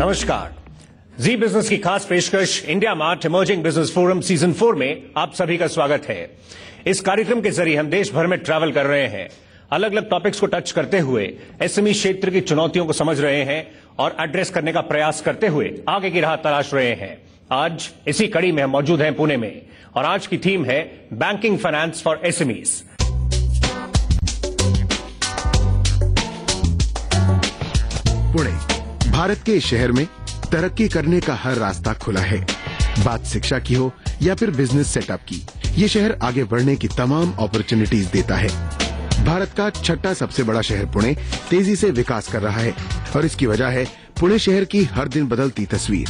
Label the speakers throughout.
Speaker 1: नमस्कार। जी बिजनेस की खास पेशकश India mart emerging business forum season 4 में आप सभी का स्वागत है। इस कार्यक्रम के जरिए हम देश भर में ट्रैवल कर रहे हैं, अलग अलग टॉपिक्स को टच करते हुए एसएमई क्षेत्र की चुनौतियों को समझ रहे हैं और एड्रेस करने का प्रयास करते हुए आगे की राह तलाश रहे हैं। आज इसी कड़ी में हम मौजूद हैं पुणे में और आज की थीम है banking finance for SMEs.
Speaker 2: Pune Bharat के इस शहर में तरक्की करने का हर रास्ता खुला है। बात शिक्षा की हो या फिर बिजनेस सेटअप की, ये शहर आगे बढ़ने की तमाम अपॉर्चुनिटीज देता है। भारत का छठा सबसे बड़ा शहर पुणे तेजी से विकास कर रहा है और इसकी वजह है पुणे शहर की हर दिन बदलती तस्वीर।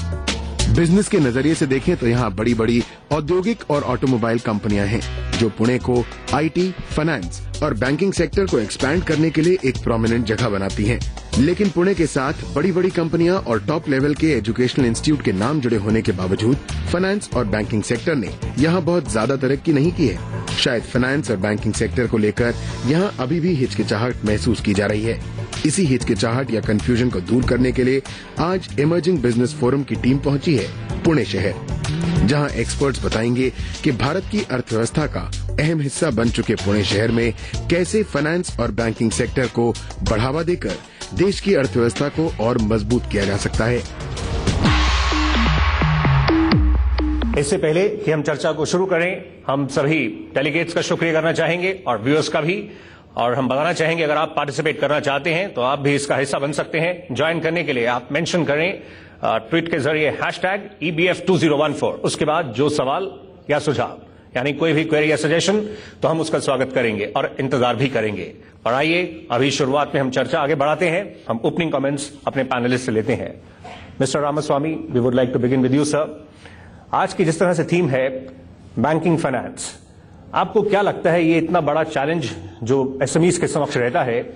Speaker 2: बिजनेस के नजरिए से देखें तो यहाँ बड़ी बड़ी औद्योगिक और ऑटोमोबाइल कंपनियां हैं जो पुणे को आईटी, फाइनेंस और बैंकिंग सेक्टर को एक्सपैंड करने के लिए एक प्रोमिनेंट जगह बनाती हैं। लेकिन पुणे के साथ बड़ी बड़ी कंपनियां और टॉप लेवल के एजुकेशनल इंस्टीट्यूट के नाम जुड़े होने के बावजूद फाइनेंस और बैंकिंग सेक्टर ने यहाँ बहुत ज्यादा तरक्की नहीं की है। शायद फाइनेंस और बैंकिंग सेक्टर को लेकर यहाँ अभी भी हिचकिचाहट महसूस की जा रही है। इसी हिचकिचाहट या कंफ्यूजन को दूर करने के लिए आज इमर्जिंग बिजनेस फोरम की टीम पहुंची है पुणे शहर, जहां एक्सपर्ट्स बताएंगे कि भारत की अर्थव्यवस्था का अहम हिस्सा बन चुके पुणे शहर में कैसे फाइनेंस और बैंकिंग सेक्टर को बढ़ावा देकर देश की अर्थव्यवस्था को और मजबूत किया जा सकता है।
Speaker 1: इससे पहले कि हम चर्चा को शुरू करें, हम सभी डेलीगेट्स का शुक्रिया करना चाहेंगे और व्यूअर्स का भी, और हम बताना चाहेंगे अगर आप पार्टिसिपेट करना चाहते हैं तो आप भी इसका हिस्सा बन सकते हैं। ज्वाइन करने के लिए आप मेंशन करें ट्वीट के जरिए #EBF2014, उसके बाद जो सवाल या सुझाव यानी कोई भी क्वेरी या सजेशन तो हम उसका स्वागत करेंगे और इंतजार भी करेंगे। और आइए अभी शुरुआत में हम चर्चा आगे बढ़ाते हैं। हम ओपनिंग कमेंट्स अपने पैनलिस्ट से लेते हैं। Mister Ramaswamy, we would like to begin with you sir. आज की जिस तरह से थीम है बैंकिंग फाइनेंस, आपको क्या लगता है ये इतना बड़ा चैलेंज जो एसएमईज के समक्ष रहता है,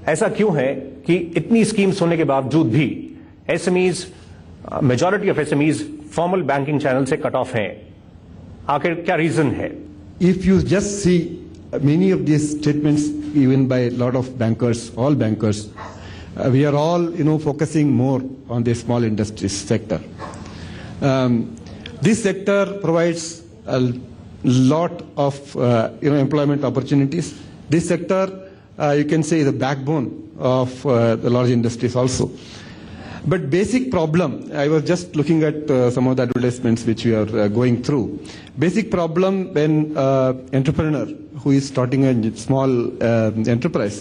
Speaker 1: ऐसा क्यों है कि इतनी स्कीम्स होने के बावजूद भी SMEs, majority of SMEs formal banking channel से कट ऑफ हैं? आखिर क्या रीजन है?
Speaker 3: If you just see many of these statements given by a lot of bankers, all bankers, we are all focusing more on the small industries sector. This sector provides a lot of employment opportunities. This sector you can say is the backbone of the large industries also. But basic problem, I was just looking at some of the advertisements which we are going through. Basic problem when entrepreneur who is starting a small enterprise,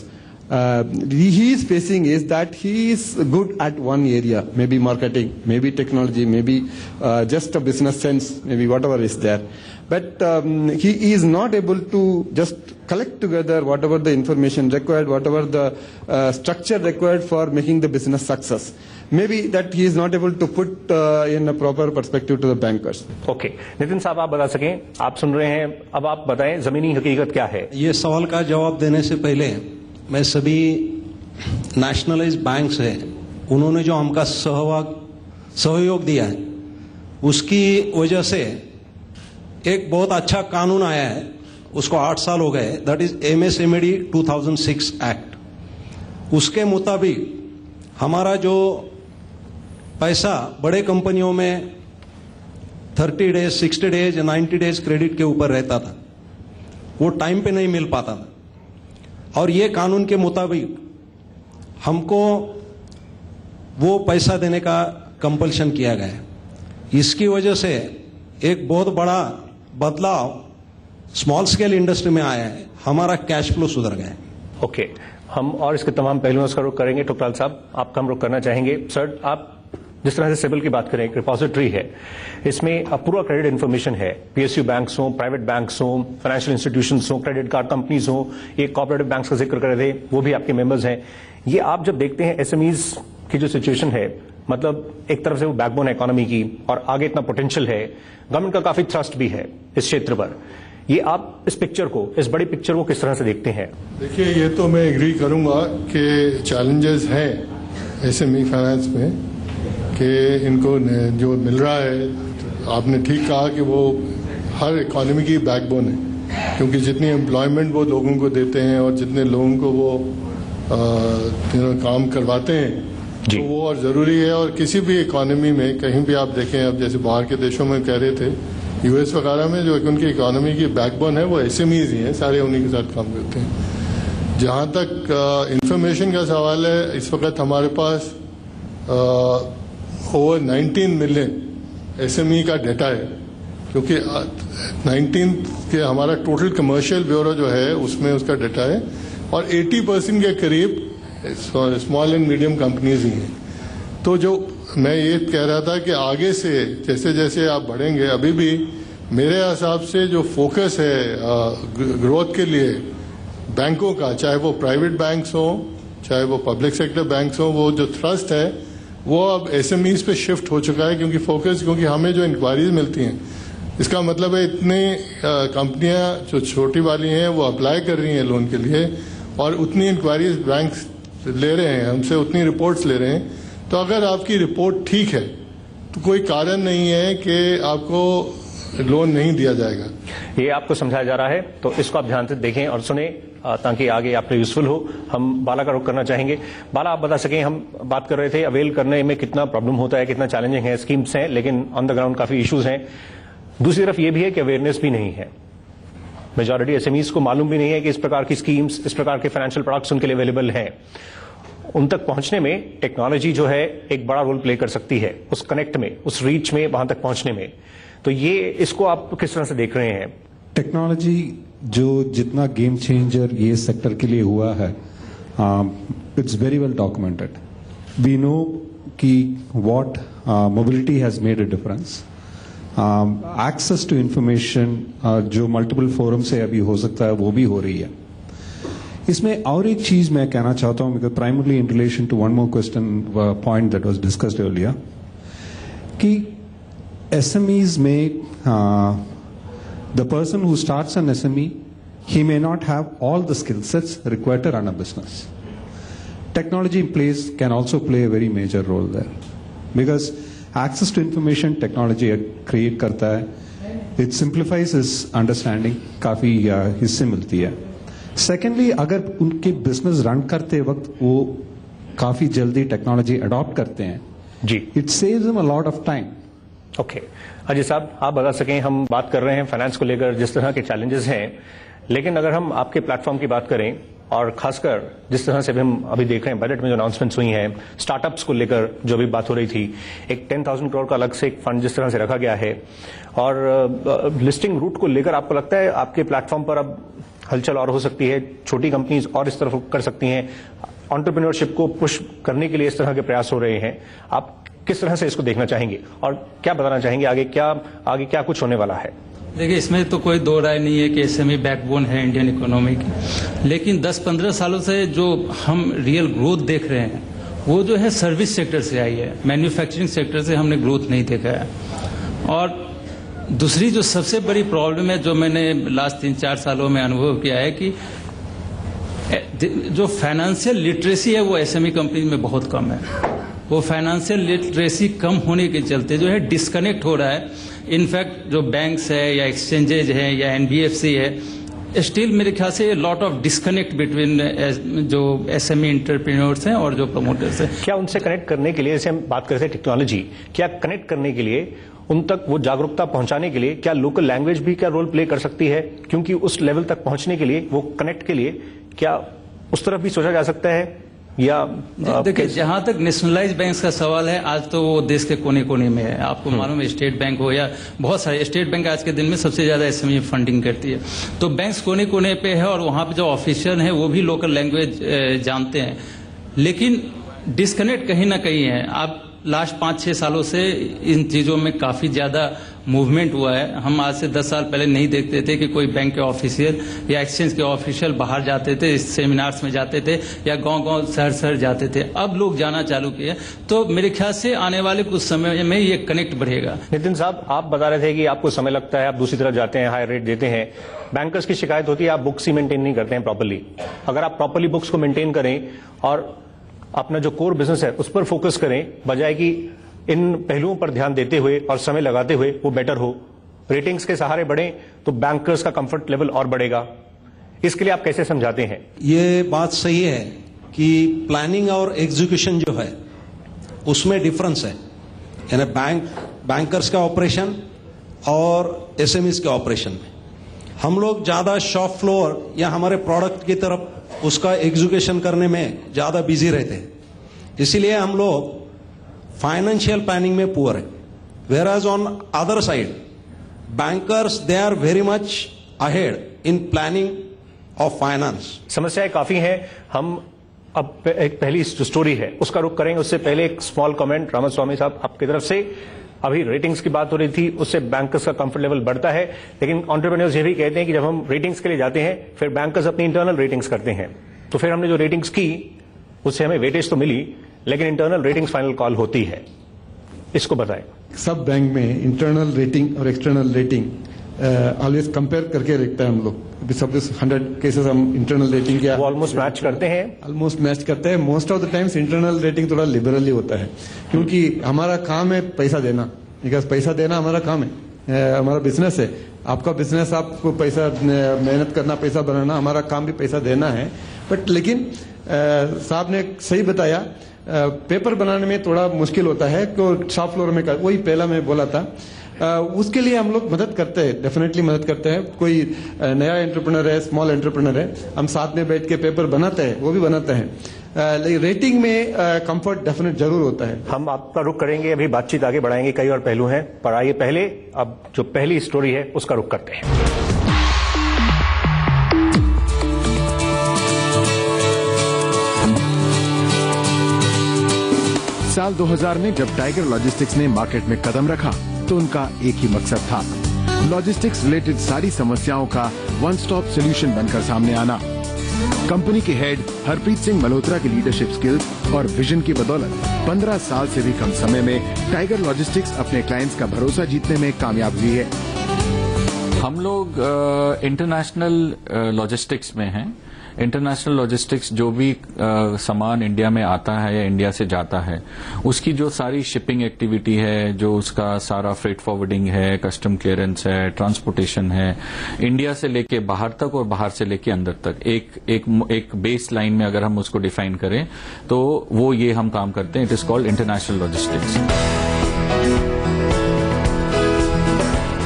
Speaker 3: he is facing is that he is good at one area, maybe marketing, maybe technology, maybe just a business sense, maybe whatever is there. But he is not able to just collect together whatever the information required, whatever the structure required for making the business success. Maybe that he is not able to put in a proper perspective to the bankers.
Speaker 1: Okay, Nitin साहब आप बता सकें, आप सुन रहे हैं, अब आप बताएं जमीनी हकीकत क्या है?
Speaker 4: ये सवाल का जवाब देने से पहले मैं सभी नेशनलाइज्ड बैंक्स है, उन्होंने जो हमका सहयोग दिया है उसकी वजह से एक बहुत अच्छा कानून आया है, उसको 8 साल हो गए, दैट इज MSMED 2006 एक्ट। उसके मुताबिक हमारा जो पैसा बड़े कंपनियों में 30 डेज, 60 डेज, 90 डेज क्रेडिट के ऊपर रहता था, वो टाइम पे नहीं मिल पाता था। और ये कानून के मुताबिक हमको वो पैसा देने का कंपल्शन किया गया है। इसकी वजह से एक बहुत बड़ा बदलाव स्मॉल स्केल इंडस्ट्री में आया है, हमारा कैश फ्लो सुधर गया है।
Speaker 1: ओके, हम और इसके तमाम पहलुओं का रुख करेंगे। टुकराल साहब, आपका हम रुख करना चाहेंगे। सर, आप जिस तरह से सिबिल की बात करें, एक रिपोजिटरी है, इसमें पूरा क्रेडिट इन्फॉर्मेशन है। पीएसयू बैंक्स हों, प्राइवेट बैंक्स हों, फाइनेंशियल इंस्टीट्यूशंस हों, क्रेडिट कार्ड कंपनीज हों, ये कोऑपरेटिव बैंक्स का जिक्र कर रहे थे, वो भी आपके मेंबर्स हैं। ये आप जब देखते हैं एसएमईज की जो सिचुएशन है, मतलब एक तरफ से वो बैकबोन है इकोनॉमी की और आगे इतना पोटेंशियल है, गवर्नमेंट का काफी थ्रस्ट भी है इस क्षेत्र पर, ये आप इस पिक्चर को, इस बड़ी पिक्चर को किस तरह से देखते हैं?
Speaker 5: देखिए, ये तो मैं एग्री करूंगा कि चैलेंजेस हैं एसएमई फाइनेंस में कि इनको जो मिल रहा है, आपने ठीक कहा कि वो हर इकोनॉमी की बैकबोन है, क्योंकि जितनी एम्प्लॉयमेंट वो लोगों को देते हैं और जितने लोगों को वो काम करवाते हैं,
Speaker 1: जी।
Speaker 5: तो वो और ज़रूरी है। और किसी भी इकोनॉमी में कहीं भी आप देखें, अब जैसे बाहर के देशों में कह रहे थे, यूएस वगैरह में जो उनकी इकोनॉमी की बैकबोन है वो एसएमईज ही हैं, सारे उन्हीं के साथ काम करते हैं। जहाँ तक इंफॉर्मेशन का सवाल है, इस वक्त हमारे पास ओवर 19 मिलियन एसएमई का डेटा है, क्योंकि 19 के हमारा टोटल कमर्शियल ब्यूरो जो है उसमें उसका डेटा है, और 80% के करीब स्मॉल एंड मीडियम कंपनीज ही हैं। तो जो मैं ये कह रहा था कि आगे से जैसे जैसे आप बढ़ेंगे, अभी भी मेरे हिसाब से जो फोकस है ग्रोथ के लिए बैंकों का, चाहे वो प्राइवेट बैंक्स हो चाहे वो पब्लिक सेक्टर बैंक्स हो, वो जो थ्रस्ट है वो अब एसएमईज पे शिफ्ट हो चुका है। क्योंकि हमें जो इंक्वायरीज मिलती हैं, इसका मतलब है इतनी कंपनियां जो छोटी वाली हैं वो अप्लाई कर रही हैं लोन के लिए, और उतनी इंक्वायरीज बैंक ले रहे हैं हमसे, उतनी रिपोर्ट्स ले रहे हैं। तो अगर आपकी रिपोर्ट ठीक है तो कोई कारण नहीं है कि आपको लोन नहीं दिया जाएगा।
Speaker 1: ये आपको समझाया जा रहा है, तो इसको आप ध्यान से देखें और सुने ताकि आगे आपको यूजफुल हो। हम बाला का रुख करना चाहेंगे। बाला, आप बता सकें, हम बात कर रहे थे अवेल करने में कितना प्रॉब्लम होता है, कितना चैलेंजिंग है, स्कीम्स हैं लेकिन ऑन द ग्राउंड काफी इश्यूज हैं। दूसरी तरफ ये भी है कि अवेयरनेस भी नहीं है। मेजॉरिटी एसएमईज को मालूम भी नहीं है कि इस प्रकार की स्कीम्स, इस प्रकार के फाइनेंशियल प्रोडक्ट्स उनके लिए अवेलेबल हैं। उन तक पहुंचने में टेक्नोलॉजी जो है एक बड़ा रोल प्ले कर सकती है, उस कनेक्ट में, उस रीच में, वहां तक पहुंचने में। तो ये इसको आप किस तरह से देख रहे हैं?
Speaker 6: टेक्नोलॉजी जो जितना गेम चेंजर ये सेक्टर के लिए हुआ है, it's very well documented. We know कि what mobility has made a difference. Access to information जो मल्टीपल फोरम से अभी हो सकता है वो भी हो रही है। इसमें और एक चीज मैं कहना चाहता हूं, because primarily in relation to one more question point that was discussed earlier, कि SMEs में the person who starts an SME, he may not have all the skill sets required to run a business. Technology can also play a very major role there, because access to information technology create करता है, it simplifies his understanding, काफी हिस्से मिलती है। Secondly, अगर उनके business run करते वक्त वो काफी जल्दी टेक्नोलॉजी अडॉप्ट करते हैं
Speaker 1: जी,
Speaker 6: it saves them a lot of time.
Speaker 1: Okay Ajay साहब, आप बता सकें, हम बात कर रहे हैं फाइनेंस को लेकर जिस तरह के चैलेंजेस हैं, लेकिन अगर हम आपके प्लेटफॉर्म की बात करें और खासकर जिस तरह से भी हम अभी देख रहे हैं बजट में जो अनाउंसमेंट्स हुई हैं स्टार्टअप्स को लेकर, जो भी बात हो रही थी, एक 10,000 करोड़ का अलग से एक फंड जिस तरह से रखा गया है, और लिस्टिंग रूट को लेकर आपको लगता है आपके प्लेटफॉर्म पर अब हलचल और हो सकती है, छोटी कंपनीज और इस तरफ कर सकती हैं, एंटरप्रेन्योरशिप को पुश करने के लिए इस तरह के प्रयास हो रहे हैं, आप किस तरह से इसको देखना चाहेंगे और क्या बताना चाहेंगे आगे क्या कुछ होने वाला है?
Speaker 7: देखिए, इसमें तो कोई दो राय नहीं है कि एसएमई बैकबोन है इंडियन इकोनॉमी की, लेकिन 10-15 सालों से जो हम रियल ग्रोथ देख रहे हैं वो जो है सर्विस सेक्टर से आई है, मैन्युफैक्चरिंग सेक्टर से हमने ग्रोथ नहीं देखा है। और दूसरी जो सबसे बड़ी प्रॉब्लम है जो मैंने लास्ट 3-4 सालों में अनुभव किया है कि जो फाइनेंशियल लिटरेसी है वो एसएमई कंपनी में बहुत कम है। वो फाइनेंशियल लिटरेसी कम होने के चलते जो है डिस्कनेक्ट हो रहा है। इनफैक्ट जो बैंक्स है या एक्सचेंजेज है या एनबीएफसी है, स्टिल मेरे ख्याल से लॉट ऑफ डिस्कनेक्ट बिटवीन जो एसएमई एंटरप्रेन्योर्स हैं और जो प्रमोटर्स हैं।
Speaker 1: क्या उनसे कनेक्ट करने के लिए, जैसे हम बात करते हैं टेक्नोलॉजी, क्या कनेक्ट करने के लिए, उन तक वो जागरूकता पहुंचाने के लिए क्या लोकल लैंग्वेज भी क्या रोल प्ले कर सकती है? क्योंकि उस लेवल तक पहुंचने के लिए, वो कनेक्ट के लिए क्या उस तरफ भी सोचा जा सकता है? या
Speaker 7: देखिए, जहां तक नेशनलाइज बैंक्स का सवाल है, आज तो वो देश के कोने कोने में है। आपको मालूम है, स्टेट बैंक हो या बहुत सारे, स्टेट बैंक आज के दिन में सबसे ज्यादा एसएमई फंडिंग करती है। तो बैंक्स कोने कोने पे है और वहां पे जो ऑफिशियल है वो भी लोकल लैंग्वेज जानते हैं, लेकिन डिस्कनेक्ट कहीं ना कहीं है। आप लास्ट 5-6 सालों से इन चीजों में काफी ज्यादा मूवमेंट हुआ है। हम आज से 10 साल पहले नहीं देखते थे कि कोई बैंक के ऑफिशियल या एक्सचेंज के ऑफिशियल बाहर जाते थे, सेमिनार्स में जाते थे या गांव-गांव, शहर-शहर जाते थे। अब लोग जाना चालू किए, तो मेरे ख्याल से आने वाले कुछ समय में ये कनेक्ट बढ़ेगा।
Speaker 1: नितिन साहब, आप बता रहे थे कि आपको समय लगता है, आप दूसरी तरफ जाते हैं, हाई रेट देते हैं। बैंकर्स की शिकायत होती है आप बुक्स ही मेंटेन नहीं करते हैं प्रॉपर्ली। अगर आप प्रॉपर्ली बुक्स को मेंटेन करें और अपना जो कोर बिजनेस है उस पर फोकस करें, बजाय कि इन पहलुओं पर ध्यान देते हुए और समय लगाते हुए वो बेटर हो, रेटिंग्स के सहारे बढ़े तो बैंकर्स का कंफर्ट लेवल और बढ़ेगा। इसके लिए आप कैसे समझाते हैं?
Speaker 4: ये बात सही है कि प्लानिंग और एग्जीक्यूशन जो है उसमें डिफरेंस है, यानी बैंकर्स का ऑपरेशन और एसएमईज के ऑपरेशन में। हम लोग ज़्यादा शॉप फ्लोर या हमारे प्रोडक्ट की तरफ उसका एग्जीक्यूशन करने में ज़्यादा बिजी रहते हैं, इसीलिए हम लोग फाइनेंशियल प्लानिंग में पुअर है। Whereas on other side bankers they are very much ahead in planning of finance.
Speaker 1: समस्याएं काफी हैं। हम अब एक पहली जो स्टोरी है उसका रुख करेंगे, उससे पहले एक स्मॉल कमेंट रामास्वामी साहब आपकी तरफ से। अभी रेटिंग्स की बात हो रही थी, उससे बैंकर्स का कंफर्ट लेवल बढ़ता है, लेकिन एंटरप्रेन्योर्स ये भी कहते हैं कि जब हम रेटिंग्स के लिए जाते हैं फिर बैंकर्स अपनी इंटरनल रेटिंग्स करते हैं, तो फिर हमने जो रेटिंग्स की उससे हमें वेटेज तो मिली, लेकिन इंटरनल रेटिंग्स फाइनल कॉल होती है। इसको बताएं।
Speaker 3: सब बैंक में इंटरनल रेटिंग और एक्सटर्नल रेटिंग ऑलवेज कंपेयर करके रखता है हम लोग। अभी सब 100 केसेस हम इंटरनल रेटिंग किया,
Speaker 1: वो ऑलमोस्ट मैच करते हैं।
Speaker 3: ऑलमोस्ट मैच करते हैं। Most of the times internal rating थोड़ा लिबरली होता है, क्योंकि हमारा काम है पैसा देना, बिकॉज पैसा देना हमारा काम है, हमारा बिजनेस है। आपका बिजनेस, आपको पैसा मेहनत करना, पैसा बनाना, हमारा काम भी पैसा देना है। बट लेकिन साहब ने सही बताया, पेपर बनाने में थोड़ा मुश्किल होता है, तो शॉप फ्लोर में वही पहला मैं बोला था, उसके लिए हम लोग मदद करते हैं, डेफिनेटली मदद करते हैं। कोई नया एंटरप्रेन्योर है, स्मॉल एंटरप्रेन्योर है, हम साथ में बैठ के पेपर बनाते हैं, वो भी बनाते हैं। लेकिन रेटिंग में कंफर्ट डेफिनेट जरूर होता है।
Speaker 1: हम आपका रुख करेंगे, अभी बातचीत आगे बढ़ाएंगे, कई और पहलू हैं, पर आइए पहले अब जो पहली स्टोरी है उसका रुख करते हैं।
Speaker 2: साल 2000 में जब टाइगर लॉजिस्टिक्स ने मार्केट में कदम रखा तो उनका एक ही मकसद था, लॉजिस्टिक्स रिलेटेड सारी समस्याओं का वन स्टॉप सॉल्यूशन बनकर सामने आना। कंपनी के हेड हरप्रीत सिंह मल्होत्रा की लीडरशिप स्किल्स और विजन की बदौलत 15 साल से भी कम समय में टाइगर लॉजिस्टिक्स अपने क्लाइंट्स का भरोसा जीतने में कामयाब हुई है।
Speaker 8: हम लोग इंटरनेशनल लॉजिस्टिक्स में हैं। इंटरनेशनल लॉजिस्टिक्स जो भी सामान इंडिया में आता है या इंडिया से जाता है, उसकी जो सारी शिपिंग एक्टिविटी है, जो उसका सारा फ्रेट फॉरवर्डिंग है, कस्टम क्लियरेंस है, ट्रांसपोर्टेशन है, इंडिया से लेके बाहर तक और बाहर से लेके अंदर तक, एक बेस लाइन में अगर हम उसको डिफाइन करें तो वो ये हम काम करते हैं। It is called international logistics.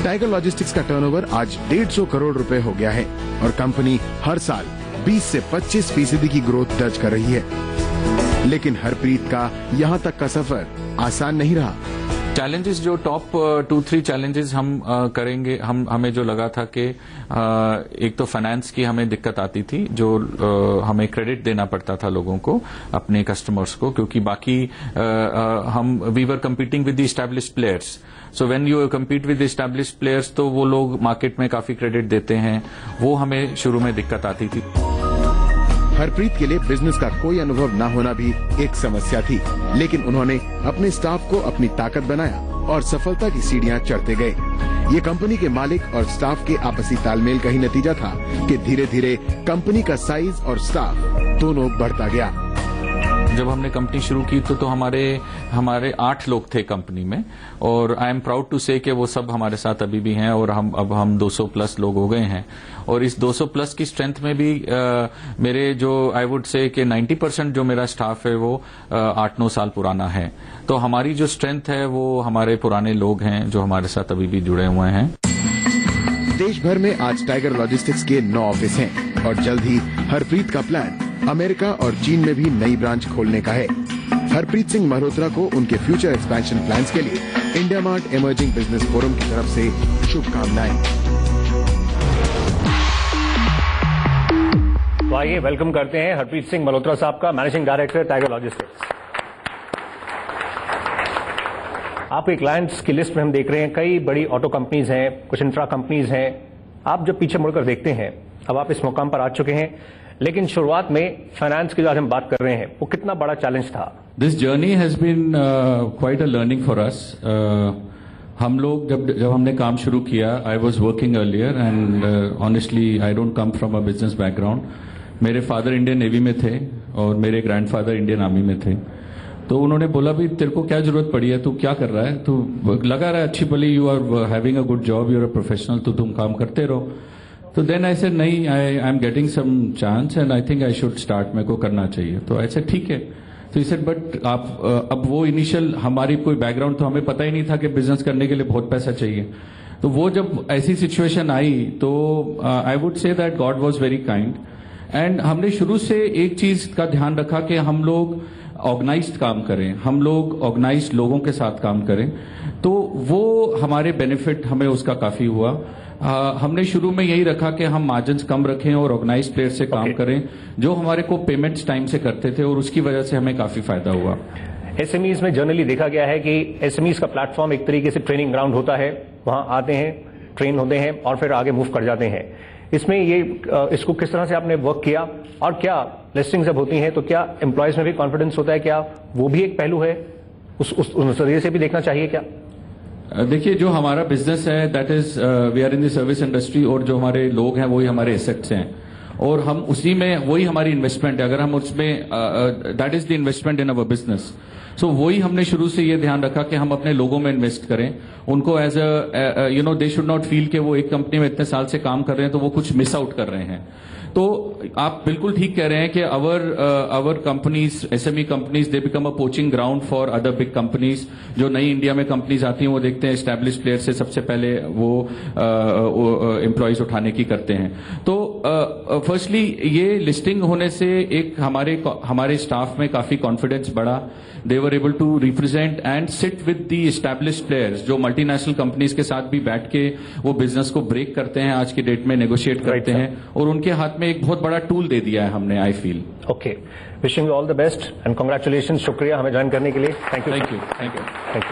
Speaker 2: Tiger logistics का टर्नओवर आज 150 करोड़ रुपए हो गया है और कंपनी हर साल 20 से 25% की ग्रोथ दर्ज कर रही है। लेकिन हरप्रीत का यहाँ तक का सफर आसान नहीं रहा।
Speaker 8: चैलेंजेस जो टॉप 2-3 चैलेंजेस हम करेंगे, हमें जो लगा था कि एक तो फाइनेंस की हमें दिक्कत आती थी, जो हमें क्रेडिट देना पड़ता था लोगों को, अपने कस्टमर्स को, क्योंकि बाकी हम we were competing with the established players. So when you compete with established players तो वो लोग मार्केट में काफी क्रेडिट देते हैं, वो हमें शुरू में दिक्कत आती थी।
Speaker 2: हरप्रीत के लिए बिजनेस का कोई अनुभव न होना भी एक समस्या थी, लेकिन उन्होंने अपने स्टाफ को अपनी ताकत बनाया और सफलता की सीढ़ियां चढ़ते गए। ये कंपनी के मालिक और स्टाफ के आपसी तालमेल का ही नतीजा था कि धीरे धीरे कंपनी का साइज और स्टाफ दोनों बढ़ता गया।
Speaker 8: जब हमने कंपनी शुरू की तो हमारे 8 लोग थे कंपनी में, और आई एम प्राउड टू से कि वो सब हमारे साथ अभी भी हैं, और अब हम 200 प्लस लोग हो गए हैं। और इस 200 प्लस की स्ट्रेंथ में भी मेरे जो आई वुड से कि 90% जो मेरा स्टाफ है वो 8-9 साल पुराना है। तो हमारी जो स्ट्रेंथ है वो हमारे पुराने लोग हैं जो हमारे साथ अभी भी जुड़े हुए हैं।
Speaker 2: देश भर में आज टाइगर लॉजिस्टिक्स के 9 ऑफिस हैं और जल्द ही हरप्रीत का प्लान अमेरिका और चीन में भी नई ब्रांच खोलने का है। हरप्रीत सिंह मल्होत्रा को उनके फ्यूचर एक्सपेंशन प्लान्स के लिए India mart emerging business forum की तरफ से शुभकामनाएं।
Speaker 1: तो आइए वेलकम करते हैं हरप्रीत सिंह मल्होत्रा साहब का, मैनेजिंग डायरेक्टर टाइगर लॉजिस्टिक्स। आपके क्लाइंट्स की लिस्ट में हम देख रहे हैं कई बड़ी ऑटो कंपनीज हैं, कुछ इंफ्रा कंपनीज हैं। आप जब पीछे मुड़कर देखते हैं, अब आप इस मुकाम पर आ चुके हैं, लेकिन शुरुआत में फाइनेंस की जो आज हम बात कर रहे हैं वो कितना बड़ा चैलेंज था?
Speaker 9: This journey has been quite a learning for us. हम लोग जब हमने काम शुरू किया, I was working earlier and honestly I don't come from a business background. मेरे फादर इंडियन नेवी में थे और मेरे ग्रैंडफादर इंडियन आर्मी में थे। तो उन्होंने बोला भी तेरे को क्या जरूरत पड़ी है, तू क्या कर रहा है, तू लगा रहा है अच्छी भली, you are having a good job, you are a professional, तो तुम काम करते रहो। तो देन आई सेड नहीं, I am getting some chance and I think I should start, मेरे को करना चाहिए। तो ऐसे ठीक है, तो इसे बट आप अब वो इनिशियल हमारी कोई बैकग्राउंड तो हमें पता ही नहीं था कि बिजनेस करने के लिए बहुत पैसा चाहिए। तो वो जब ऐसी सिचुएशन आई तो I would say that God was very kind and हमने शुरू से एक चीज का ध्यान रखा कि हम लोग ऑर्गेनाइज्ड काम करें, हम लोग ऑर्गेनाइज्ड लोगों के साथ काम करें, तो वो हमारे बेनिफिट हमें उसका काफी हुआ। हमने शुरू में यही रखा कि हम मार्जिन्स कम रखें और ऑर्गेनाइज्ड प्लेयर से काम करें जो हमारे को पेमेंट्स टाइम से करते थे, और उसकी वजह से हमें काफी फायदा हुआ।
Speaker 1: एसएमईज में जनरली देखा गया है कि एसएमईज का प्लेटफॉर्म एक तरीके से ट्रेनिंग ग्राउंड होता है, वहां आते हैं, ट्रेन होते हैं और फिर आगे मूव कर जाते हैं। इसमें ये इसको किस तरह से आपने वर्क किया, और क्या लिस्टिंग जब होती हैं तो क्या एम्प्लॉयज में भी कॉन्फिडेंस होता है, क्या वो भी एक पहलू है, उस नजरिए से भी देखना चाहिए क्या?
Speaker 9: देखिए, जो हमारा बिजनेस है that is we are in the service industry, और जो हमारे लोग हैं वही हमारे एसेट्स हैं, और हम उसी में वही हमारी इन्वेस्टमेंट है। अगर हम उसमें that is the investment in our business. So वही हमने शुरू से ये ध्यान रखा कि हम अपने लोगों में इन्वेस्ट करें, उनको as a you know they should not feel कि वो एक कंपनी में इतने साल से काम कर रहे हैं तो वो कुछ मिस आउट कर रहे हैं। तो आप बिल्कुल ठीक कह रहे हैं कि our companies, SME companies, they become a poaching ground for other big companies. जो नई इंडिया में कंपनीज आती हैं वो देखते हैं एस्टैब्लिश प्लेयर से सबसे पहले वो एम्प्लॉयज उठाने की करते हैं। तो फर्स्टली ये लिस्टिंग होने से एक हमारे स्टाफ में काफी कॉन्फिडेंस बढ़ा। They were able to represent and sit with the established players, जो मल्टीनेशनल कंपनीज के साथ भी बैठ के वो बिजनेस को ब्रेक करते हैं, आज की डेट में नेगोशिएट करते हैं, और उनके हाथ में एक बहुत बड़ा टूल दे दिया है हमने, I feel.
Speaker 1: Okay, wishing you all the best and congratulation. शुक्रिया हमें ज्वाइन करने के लिए। Thank you.
Speaker 9: Thank you, thank you, thank you.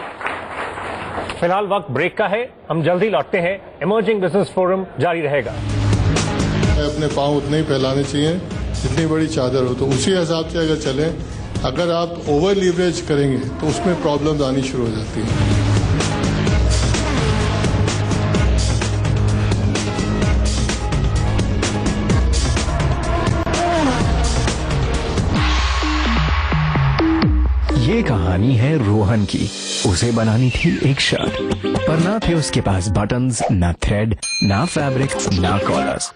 Speaker 1: फिलहाल वक्त ब्रेक का है, हम जल्दी लौटते हैं। इमर्जिंग बिजनेस फोरम जारी रहेगा।
Speaker 5: अपने पांव उतने ही फैलाने चाहिए जितनी बड़ी चादर हो, तो उसी हिसाब से अगर चलें। अगर आप ओवर लीवरेज करेंगे तो उसमें प्रॉब्लम्स आनी शुरू हो जाती हैं।
Speaker 10: ये कहानी है रोहन की। उसे बनानी थी एक शर्ट, पर ना थे उसके पास बटन्स, ना थ्रेड, ना फैब्रिक, ना कॉलर्स।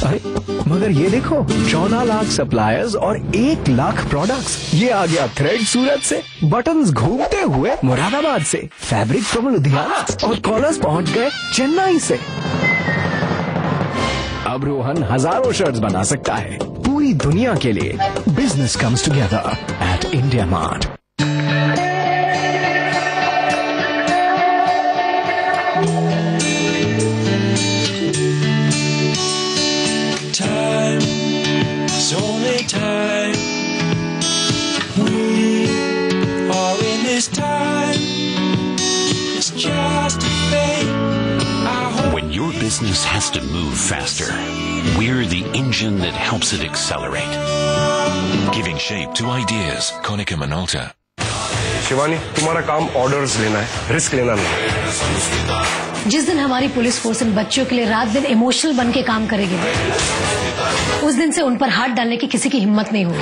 Speaker 10: अरे मगर ये देखो, 14 लाख सप्लायर्स और 1 लाख प्रोडक्ट्स। ये आ गया थ्रेड सूरत से, बटन्स घूमते हुए मुरादाबाद से, फैब्रिक फ्रॉम लुधियाना, और कॉलर्स पहुंच गए चेन्नई से। अब रोहन हजारों शर्ट्स बना सकता है पूरी दुनिया के लिए। Business comes together at India mart.
Speaker 11: When your business has to move faster, we're the engine that helps it accelerate. Giving shape to ideas. Konica Minolta.
Speaker 12: Shivani, तुम्हारा काम ऑर्डर्स लेना है, रिस्क लेना नहीं।
Speaker 13: जिस दिन हमारी पुलिस फोर्स इन बच्चों के लिए रात दिन इमोशनल बन के काम करेगी, उस दिन से उन पर हाथ डालने की किसी की हिम्मत नहीं होगी।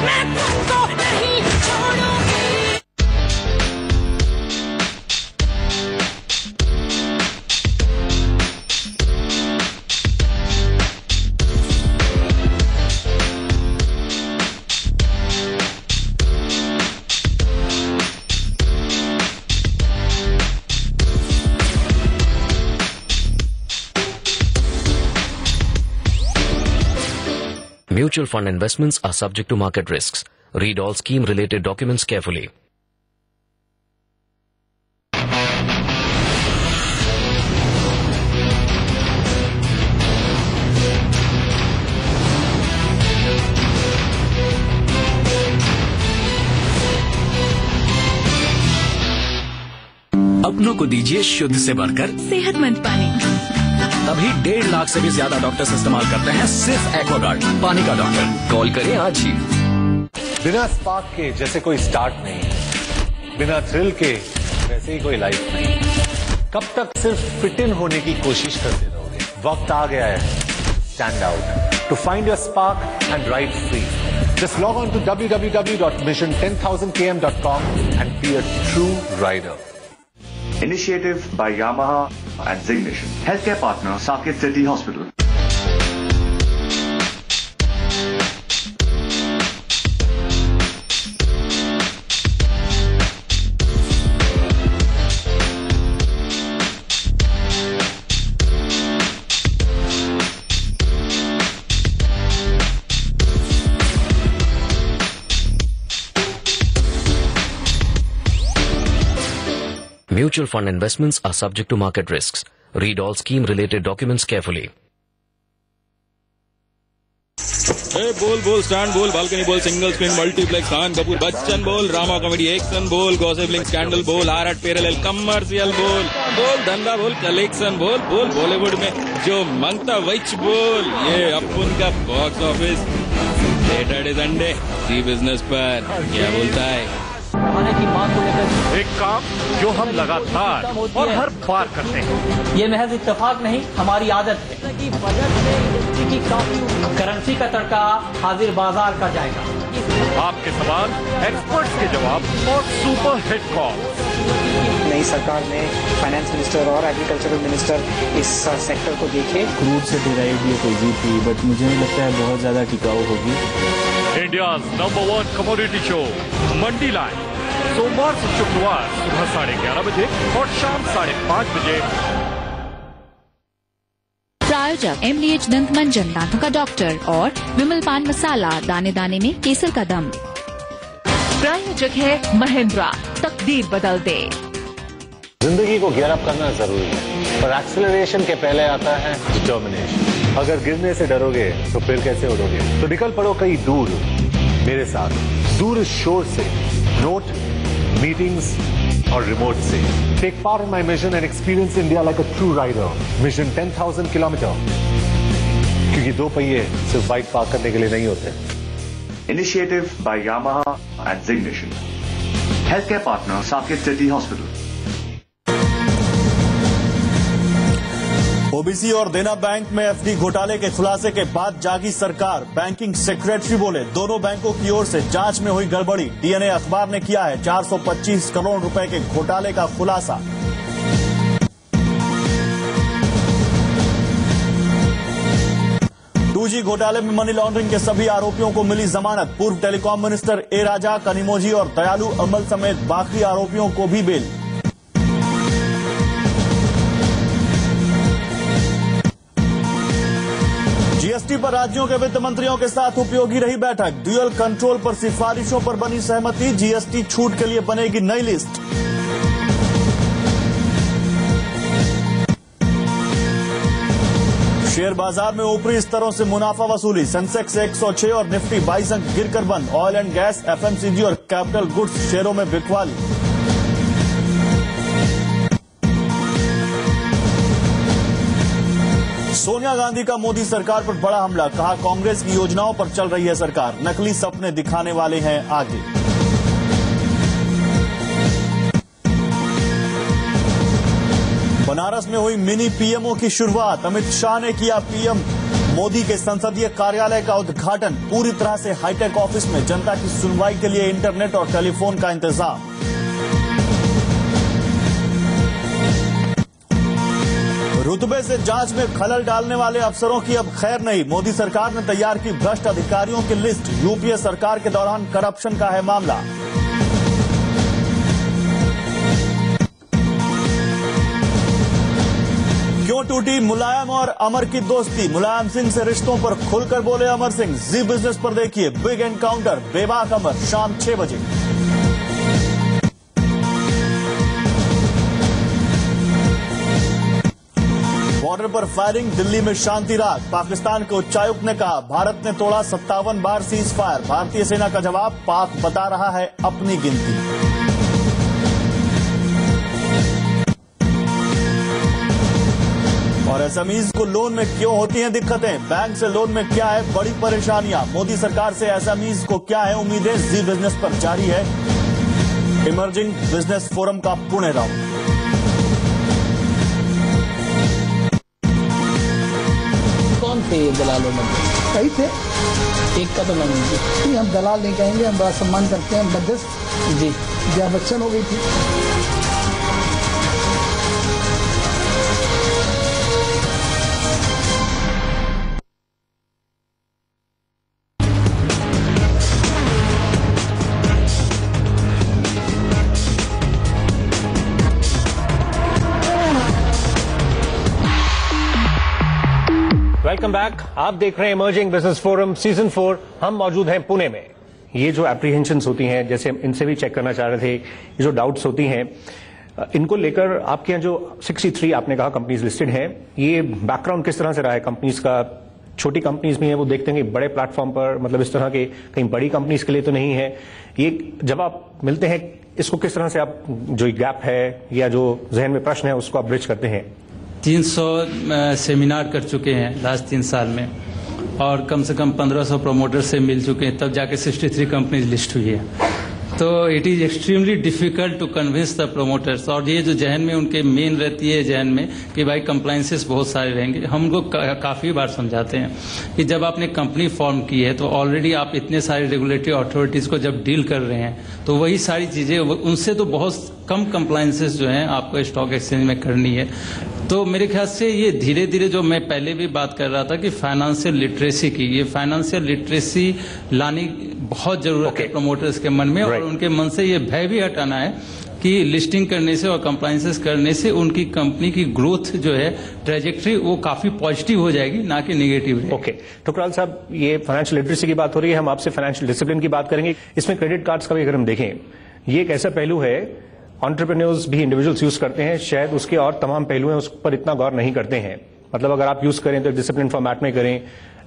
Speaker 14: Mutual fund investments are subject to market risks. Read all scheme-related documents carefully.
Speaker 10: अपनों को दीजिए शुद्ध से बढ़कर
Speaker 15: सेहतमंद पानी।
Speaker 10: तभी 1.5 लाख से भी ज्यादा डॉक्टर्स इस्तेमाल करते हैं सिर्फ एक्वागार्ड, पानी का डॉक्टर। कॉल करें आज ही।
Speaker 16: बिना स्पार्क के जैसे कोई स्टार्ट नहीं, बिना थ्रिल के वैसे ही कोई लाइफ नहीं। कब तक सिर्फ फिट इन होने की कोशिश करते रहोगे? वक्त आ गया है stand out. To find your spark and ride free, just log on to www.mission10000km.com and be a true rider.
Speaker 17: Initiative by Yamaha and Zignition. Healthcare partner Saket City Hospital.
Speaker 14: Mutual fund investments are subject to market risks. Read all scheme-related documents carefully.
Speaker 15: Hey, बोल stand बोल balcony बोल single screen multiplex Khan Kapoor Bachchan बोल drama comedy action बोल gossip link scandal बोल RR parallel commercial बोल धंधा बोल collection बोल बॉलीवुड में जो मांगता वही बोल। ये अपन का बॉक्स ऑफिस सैटरडे संडे जी बिजनेस पर क्या बोलता है।
Speaker 18: खाने की मांग को लेकर
Speaker 16: एक काम जो हम लगातार और हर बार करते हैं।
Speaker 18: ये महज इत्तेफाक नहीं, हमारी आदत है कि बजट में इंडस्ट्री की काफी करेंसी का तड़का हाजिर बाजार का जाएगा।
Speaker 16: आपके सवाल, एक्सपर्ट्स के जवाब और सुपर हिट कॉल।
Speaker 19: नई सरकार ने फाइनेंस मिनिस्टर और एग्रीकल्चरल मिनिस्टर इस सेक्टर को देखे।
Speaker 20: क्रूड से डिराइव ये तेजी थी, बट मुझे नहीं लगता है बहुत ज्यादा टिकाऊ होगी।
Speaker 16: इंडियाज नंबर 1 कमोडिटी शो मंडी लाइन, सोमवार से शुक्रवार सुबह 11:30 बजे और शाम 5:30 बजे।
Speaker 21: प्रायोजक MDH दंत मंजन दांतों का डॉक्टर और विमल पान मसाला दाने दाने में केसर का दम। प्रायोजक है महिंद्रा, तकदीर बदल दे।
Speaker 16: जिंदगी को गियर अप करना जरूरी है, पर एक्सेलरेशन के पहले आता है डिटर्मिनेशन। अगर गिरने से डरोगे तो फिर कैसे उड़ोगे? तो निकल पड़ो कहीं दूर मेरे साथ, दूर इस शोर से, नोट, मीटिंग्स और रिमोट से। Take part in my mission and experience India like a true rider. Mission 10,000 kilometre, क्योंकि 2 पहिए सिर्फ बाइक पार्क करने के लिए नहीं होते।
Speaker 17: Initiative by Yamaha and Zignation. Healthcare partner Saket City Hospital.
Speaker 22: OBC और देना बैंक में एफडी घोटाले के खुलासे के बाद जागी सरकार। बैंकिंग सेक्रेटरी बोले दोनों बैंकों की ओर से जांच में हुई गड़बड़ी। डीएनए अखबार ने किया है 425 करोड़ रुपए के घोटाले का खुलासा। टूजी घोटाले में मनी लॉन्ड्रिंग के सभी आरोपियों को मिली जमानत। पूर्व टेलीकॉम मिनिस्टर ए राजा, कनिमोजी और दयालु अमल समेत बाकी आरोपियों को भी बेल। जीएसटी पर राज्यों के वित्त मंत्रियों के साथ उपयोगी रही बैठक। ड्यूअल कंट्रोल पर सिफारिशों पर बनी सहमति। जीएसटी छूट के लिए बनेगी नई लिस्ट। शेयर बाजार में ऊपरी स्तरों से मुनाफा वसूली। सेंसेक्स 106 और निफ्टी 22 अंक गिरकर बंद। ऑयल एंड गैस, एफएमसीजी और कैपिटल गुड्स शेयरों में बिकवाली। सोनिया गांधी का मोदी सरकार पर बड़ा हमला। कहा कांग्रेस की योजनाओं पर चल रही है सरकार, नकली सपने दिखाने वाले हैं आगे। बनारस में हुई मिनी पीएमओ की शुरुआत। अमित शाह ने किया पीएम मोदी के संसदीय कार्यालय का उद्घाटन। पूरी तरह से हाईटेक ऑफिस में जनता की सुनवाई के लिए इंटरनेट और टेलीफोन का इंतजाम। रुतबे से जांच में खलल डालने वाले अफसरों की अब खैर नहीं। मोदी सरकार ने तैयार की भ्रष्ट अधिकारियों की लिस्ट। यूपीए सरकार के दौरान करप्शन का है मामला। क्यों टूटी मुलायम और अमर की दोस्ती? मुलायम सिंह से रिश्तों पर खुलकर बोले अमर सिंह। जी बिजनेस पर देखिए बिग एनकाउंटर, बेबाक अमर, शाम 6 बजे। बॉर्डर पर फायरिंग, दिल्ली में शांति राग। पाकिस्तान के उच्चायुक्त ने कहा भारत ने तोड़ा 57 बार सीज फायर। भारतीय सेना का जवाब, पाक बता रहा है अपनी गिनती। और एसएमईज को लोन में क्यों होती हैं दिक्कतें? बैंक से लोन में क्या है बड़ी परेशानियां? मोदी सरकार से एसएमईज को क्या है उम्मीदें? जी बिजनेस पर जारी है इमर्जिंग बिजनेस फोरम का पुणे राउंड।
Speaker 18: कौन थे दलालों में?
Speaker 23: कई थे,
Speaker 18: एक का तो नाम
Speaker 23: नहीं, हम दलाल नहीं कहेंगे, हम बड़ा सम्मान करते हैं। मध्यस्थ
Speaker 18: जी
Speaker 23: जया बच्चन हो गई थी।
Speaker 1: Welcome back. आप देख रहे हैं इमर्जिंग बिजनेस फोरम सीजन 4। हम मौजूद हैं पुणे में। ये जो एप्रीहेंशंस होती हैं, जैसे हम इनसे भी चेक करना चाह रहे थे, ये जो डाउट्स होती हैं, इनको लेकर आपके यहाँ जो 63 आपने कहा कंपनीज लिस्टेड हैं, ये बैकग्राउंड किस तरह से रहा है कंपनीज का? छोटी कंपनीज भी हैं, वो देखते हैं कि बड़े प्लेटफॉर्म पर, मतलब इस तरह के कहीं बड़ी कंपनीज के लिए तो नहीं है ये। जब आप मिलते हैं, इसको किस तरह से आप जो गैप है या जो जहन में प्रश्न है उसको आप ब्रिज करते हैं?
Speaker 4: 300 सेमिनार कर चुके हैं लास्ट 3 साल में, और कम से कम 1500 प्रोमोटर से मिल चुके हैं, तब जाके 63 कंपनीज लिस्ट हुई है। तो it is extremely difficult to convince the promoters. और ये जो जहन में उनके मेन रहती है जहन में कि भाई कंप्लाइंसेस बहुत सारे रहेंगे। हम उनको काफ़ी बार समझाते हैं कि जब आपने कंपनी फॉर्म की है तो ऑलरेडी आप इतने सारे रेगुलेटरी अथॉरिटीज़ को जब डील कर रहे हैं तो वही सारी चीज़ें, उनसे तो बहुत कम कंप्लाइंसेस जो हैं आपको स्टॉक एक्सचेंज में करनी है। तो मेरे ख्याल से ये धीरे धीरे, जो मैं पहले भी बात कर रहा था कि फाइनेंशियल लिटरेसी की, ये फाइनेंशियल लिटरेसी लानी बहुत जरूरत है प्रमोटर्स के मन में, और उनके मन से ये भय भी हटाना है कि लिस्टिंग करने से और कंप्लाइंसेस करने से उनकी कंपनी की ग्रोथ जो है ट्रेजेक्ट्री वो काफी पॉजिटिव हो जाएगी, ना कि नेगेटिव।
Speaker 1: ओके, ठुकराल साहब, ये फाइनेंशियल लिटरेसी की बात हो रही है, हम आपसे फाइनेंशियल डिसिप्लिन की बात करेंगे। इसमें क्रेडिट कार्ड्स का भी अगर हम देखें, ये एक ऐसा पहलू है एंटरप्रेन्योर्स भी इंडिविजुअल्स यूज करते हैं, शायद उसके और तमाम पहलू हैं उस पर इतना गौर नहीं करते हैं। मतलब अगर आप यूज करें तो डिसिप्लिन फॉर्मेट में करें,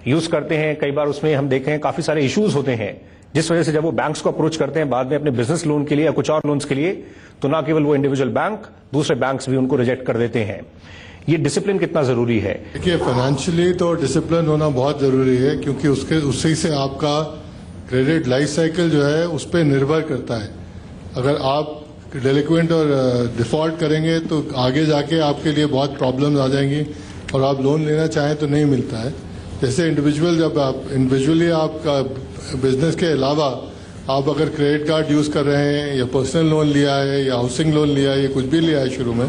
Speaker 1: यूज करते हैं, कई बार उसमें हम देखें काफी सारे इश्यूज होते हैं, जिस वजह से जब वो बैंक्स को अप्रोच करते हैं बाद में अपने बिजनेस लोन के लिए या कुछ और लोन्स के लिए, तो ना केवल वो इंडिविजुअल बैंक, दूसरे बैंक्स भी उनको रिजेक्ट कर देते हैं। ये डिसिप्लिन कितना जरूरी है?
Speaker 5: देखिए, फाइनेंशियली तो डिसिप्लिन होना बहुत जरूरी है, क्योंकि उसी से आपका क्रेडिट लाइफ साइकिल जो है उस पर निर्भर करता है। अगर आप डेलिक्वेंट और डिफॉल्ट करेंगे तो आगे जाके आपके लिए बहुत प्रॉब्लम्स आ जाएंगी और आप लोन लेना चाहें तो नहीं मिलता है। जैसे इंडिविजुअल, जब आप इंडिविजुअली आपका बिजनेस के अलावा आप अगर क्रेडिट कार्ड यूज कर रहे हैं या पर्सनल लोन लिया है या हाउसिंग लोन लिया है या कुछ भी लिया है शुरू में,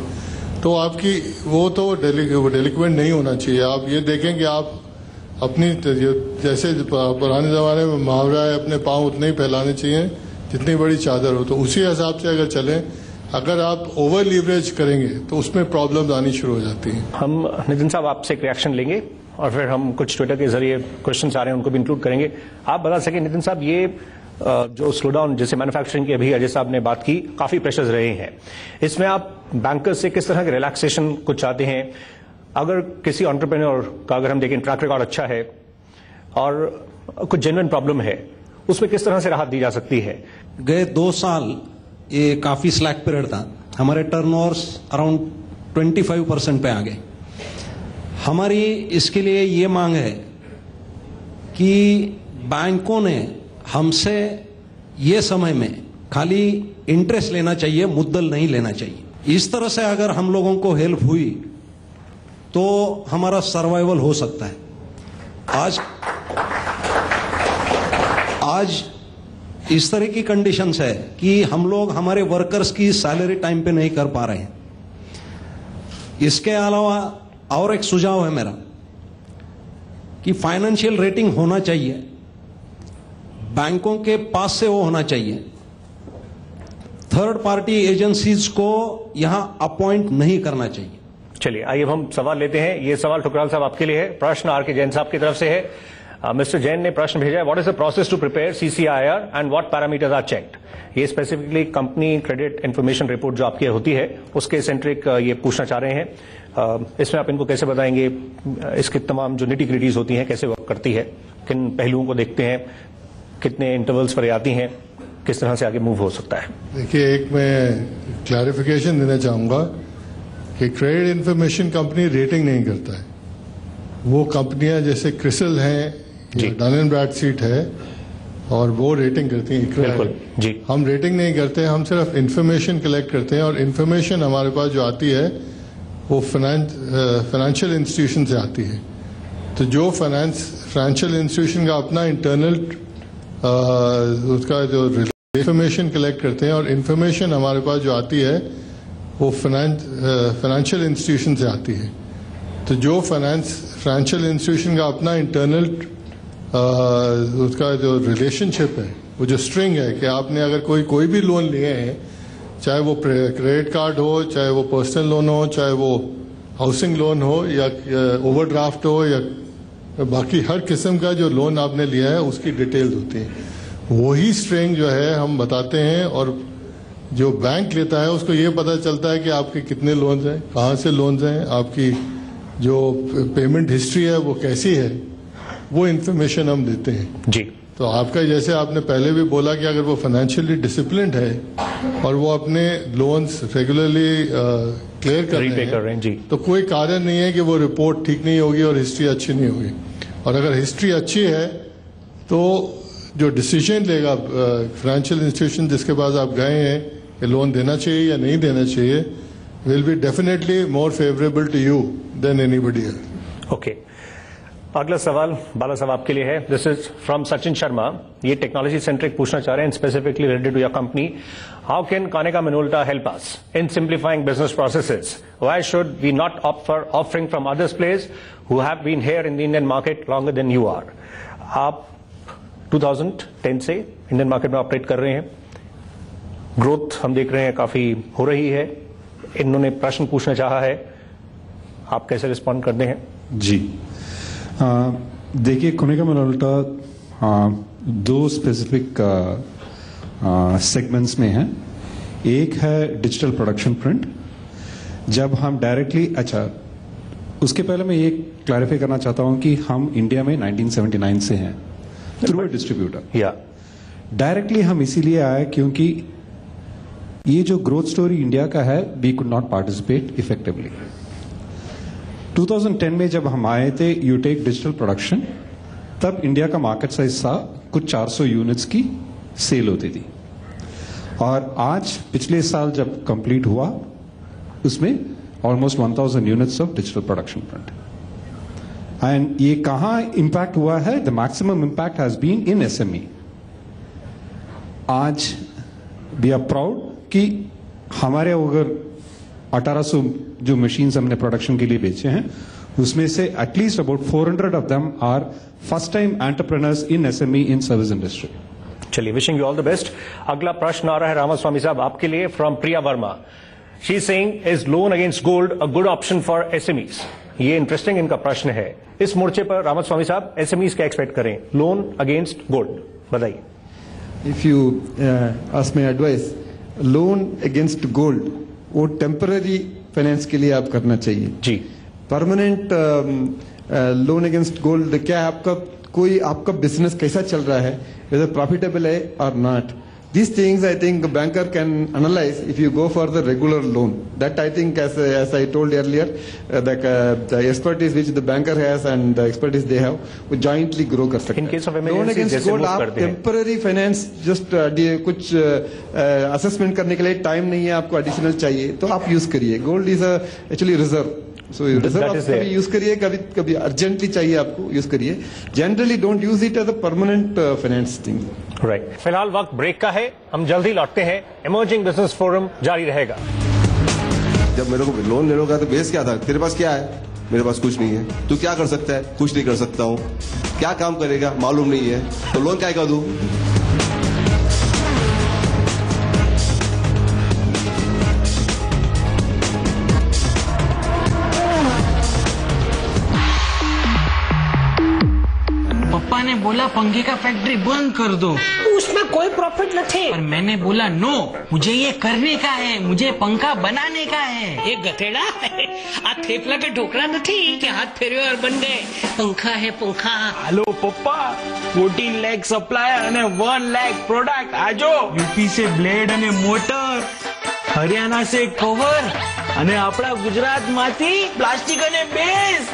Speaker 5: तो आपकी वो तो डेलिक्वेंट नहीं होना चाहिए। आप ये देखें कि आप अपनी, जैसे पुराने जमाने में मुहावरा है, अपने पाँव उतने ही फैलाने चाहिए जितनी बड़ी चादर हो, तो उसी हिसाब से अगर चलें। अगर आप ओवर लीवरेज करेंगे तो उसमें प्रॉब्लम्स आनी शुरू हो जाती हैं।
Speaker 1: हम नितिन साहब आपसे एक रिएक्शन लेंगे और फिर हम कुछ ट्विटर के जरिए क्वेश्चंस आ रहे हैं उनको भी इंक्लूड करेंगे। आप बता सकें नितिन साहब, ये जो स्लो डाउन जैसे मैन्युफैक्चरिंग की अभी अजय साहब ने बात की, काफी प्रेशर्स रहे हैं, इसमें आप बैंकर्स से किस तरह के रिलैक्सेशन को चाहते हैं? अगर किसी एंटरप्रेन्योर का अगर हम देखें ट्रैक रिकॉर्ड अच्छा है और कुछ जेन्युइन प्रॉब्लम है, उसमें किस तरह से राहत दी जा सकती है?
Speaker 6: गए 2 साल ये काफी स्लैक पीरियड था, हमारे टर्नओवर्स अराउंड 25% पे आ गए। हमारी इसके लिए ये मांग है कि बैंकों ने हमसे ये समय में खाली इंटरेस्ट लेना चाहिए, मुद्दल नहीं लेना चाहिए। इस तरह से अगर हम लोगों को हेल्प हुई तो हमारा सर्वाइवल हो सकता है। आज इस तरह की कंडीशंस है कि हम लोग हमारे वर्कर्स की सैलरी टाइम पे नहीं कर पा रहे हैं। इसके अलावा और एक सुझाव है मेरा कि फाइनेंशियल रेटिंग होना चाहिए, बैंकों के पास से वो होना चाहिए। थर्ड पार्टी एजेंसीज को यहां अपॉइंट नहीं करना चाहिए।
Speaker 1: चलिए, आइए हम सवाल लेते हैं। ये सवाल ठुकराल साहब आपके लिए है, प्रश्न आर के जैन साहब की तरफ से है। मिस्टर जैन ने प्रश्न भेजा है, what is the process to prepare CCIR and what parameters are checked? ये specifically company credit information report जो आपकी होती है उसके सेंट्रिक ये पूछना चाह रहे हैं। इसमें आप इनको कैसे बताएंगे, इसकी तमाम जो निटी ग्रिटीज होती हैं कैसे वर्क करती है, किन पहलुओं को देखते हैं, कितने इंटरवल्स पर आती हैं, किस तरह से आगे मूव हो सकता है? देखिए, एक मैं क्लैरिफिकेशन देना चाहूंगा कि क्रेडिट इंफॉर्मेशन कंपनी रेटिंग नहीं करता है। वो कंपनियां जैसे क्रिसल हैं, डन एंड ब्रैडस्ट्रीट है, और वो रेटिंग करती हैं। बिल्कुल जी, हम रेटिंग नहीं करते, हम सिर्फ इंफॉर्मेशन कलेक्ट करते हैं, और इंफॉर्मेशन हमारे पास जो आती है वो फाइनेंशियल इंस्टीट्यूशन से आती है। तो जो फाइनेंशियल इंस्टीट्यूशन का अपना इंटरनल उसका जो इंफॉर्मेशन कलेक्ट करते हैं, और इंफॉर्मेशन हमारे पास जो आती है वो फाइनेंशियल इंस्टीट्यूशन से आती है। तो जो फाइनेंशियल इंस्टीट्यूशन का अपना इंटरनल उसका जो रिलेशनशिप है, वो जो स्ट्रिंग है कि आपने अगर कोई भी लोन लिए हैं, चाहे वो क्रेडिट कार्ड हो, चाहे वो पर्सनल लोन हो, चाहे वो हाउसिंग लोन हो या ओवरड्राफ्ट हो या बाकी हर किस्म का जो लोन आपने लिया है उसकी डिटेल्स होती हैं। वही स्ट्रिंग जो है हम बताते हैं, और
Speaker 5: जो बैंक लेता है उसको ये पता चलता है कि आपके कितने लोन्स हैं, कहाँ से लोन्स हैं, आपकी जो पेमेंट हिस्ट्री है वो कैसी है, वो इन्फॉर्मेशन हम देते हैं
Speaker 1: जी।
Speaker 5: तो आपका जैसे आपने पहले भी बोला कि अगर वो फाइनेंशियली डिसिप्लिन्ड है और वो अपने लोन्स रेगुलरली क्लियर कर रहे हैं
Speaker 1: जी,
Speaker 5: तो कोई कारण नहीं है कि वो रिपोर्ट ठीक नहीं होगी और हिस्ट्री अच्छी नहीं होगी। और अगर हिस्ट्री अच्छी है तो जो डिसीजन लेगा फाइनेंशियल इंस्टीट्यूशन जिसके पास आप गए हैं कि लोन देना चाहिए या नहीं देना चाहिए, will be definitely more favourable to you than anybody else.
Speaker 1: Okay, अगला सवाल बाला साहब आपके लिए है। This is from Sachin Sharma. ये टेक्नोलॉजी सेंट्रिक पूछना चाह रहे हैं, specifically related to your company. How can Konica Minolta help us in simplifying business processes? Why should we not opt for offering from other players who have been here in the Indian market longer than you are? आप 2010 से Indian market में operate कर रहे हैं, growth हम देख रहे हैं काफी हो रही है। इन्होंने प्रश्न पूछना चाहा है, आप कैसे रिस्पॉन्ड करते हैं?
Speaker 6: जी, देखिए Konica Minolta दो स्पेसिफिक सेगमेंट्स में है। एक है डिजिटल प्रोडक्शन प्रिंट, जब हम डायरेक्टली, अच्छा उसके पहले मैं ये क्लैरिफाई करना चाहता हूं कि हम इंडिया में 1979 से हैं थ्रू अ डिस्ट्रीब्यूटर।
Speaker 1: या
Speaker 6: डायरेक्टली हम इसीलिए आए क्योंकि ये जो ग्रोथ स्टोरी इंडिया का है, we could not participate effectively. 2010 में जब हम आए थे यूटेक डिजिटल प्रोडक्शन, तब इंडिया का मार्केट साइज था कुछ 400 यूनिट्स की सेल होती थी, और आज पिछले साल जब कंप्लीट हुआ उसमें almost 1000 units of digital production print. And ये कहां इंपैक्ट हुआ है? The maximum impact has been in SME. आज वी आर प्राउड कि हमारे अगर 1800 जो मशीन्स हमने प्रोडक्शन के लिए बेचे हैं, उसमें से at least about 400 of them are first time entrepreneurs in SME in service industry.
Speaker 1: चलिए, wishing you all the best. अगला प्रश्न आ रहा है रामास्वामी साहब आपके लिए from Priya Varma. She is saying, is loan against gold a good option for SMEs? ये इंटरेस्टिंग इनका प्रश्न है। इस मोर्चे पर रामास्वामी साहब एसएमईज क्या एक्सपेक्ट करें, लोन अगेंस्ट गोल्ड? बताइए।
Speaker 3: If you ask my advice, loan against gold वो टेम्पररी फाइनेंस के लिए आप करना चाहिए
Speaker 1: जी।
Speaker 3: परमानेंट लोन अगेंस्ट गोल्ड क्या है? आपका बिजनेस कैसा चल रहा है, whether profitable है or not. These things I think the banker can analyze if you go for the regular loan. That I think as I told earlier, the expertise which the banker has and the expertise they have, वो jointly grow कर सकते हैं।
Speaker 1: In case of emergency
Speaker 3: against gold आप temporary finance just कुछ assessment करने के लिए time नहीं है, आपको additional चाहिए तो आप यूज करिए। Gold is actually reserve. So reserve आप कभी यूज करिए, कभी अर्जेंटली चाहिए आपको यूज करिए। Generally don't use it as a permanent finance thing.
Speaker 1: Right, फिलहाल वक्त ब्रेक का है, हम जल्दी लौटते हैं। इमर्जिंग बिजनेस फोरम जारी रहेगा।
Speaker 7: जब मेरे को लोन लेने का तो बेस क्या था? तेरे पास क्या है? मेरे पास कुछ नहीं है। तू क्या कर सकता है? कुछ नहीं कर सकता हूँ। क्या काम करेगा? मालूम नहीं है, तो लोन क्या कर दूं?
Speaker 8: पापा ने बोला पंखे का फैक्ट्री बंद कर दो, उसमें कोई प्रॉफिट नहीं। और मैंने बोला नो, मुझे ये करने का है, मुझे पंखा बनाने का है। एक गधेड़ा आ थेपला के ढोकला नहीं कि हाथ फेरे और बन गए। पंखा है पंखा। हेलो पप्पा, 14 लाख सप्लायर અને 1 लाख प्रोडक्ट आजो। यूपी से ब्लेड અને मोटर, हरियाणा से कवर અને આપણા ગુજરાતમાંથી પ્લાસ્ટિક અને બેઝ।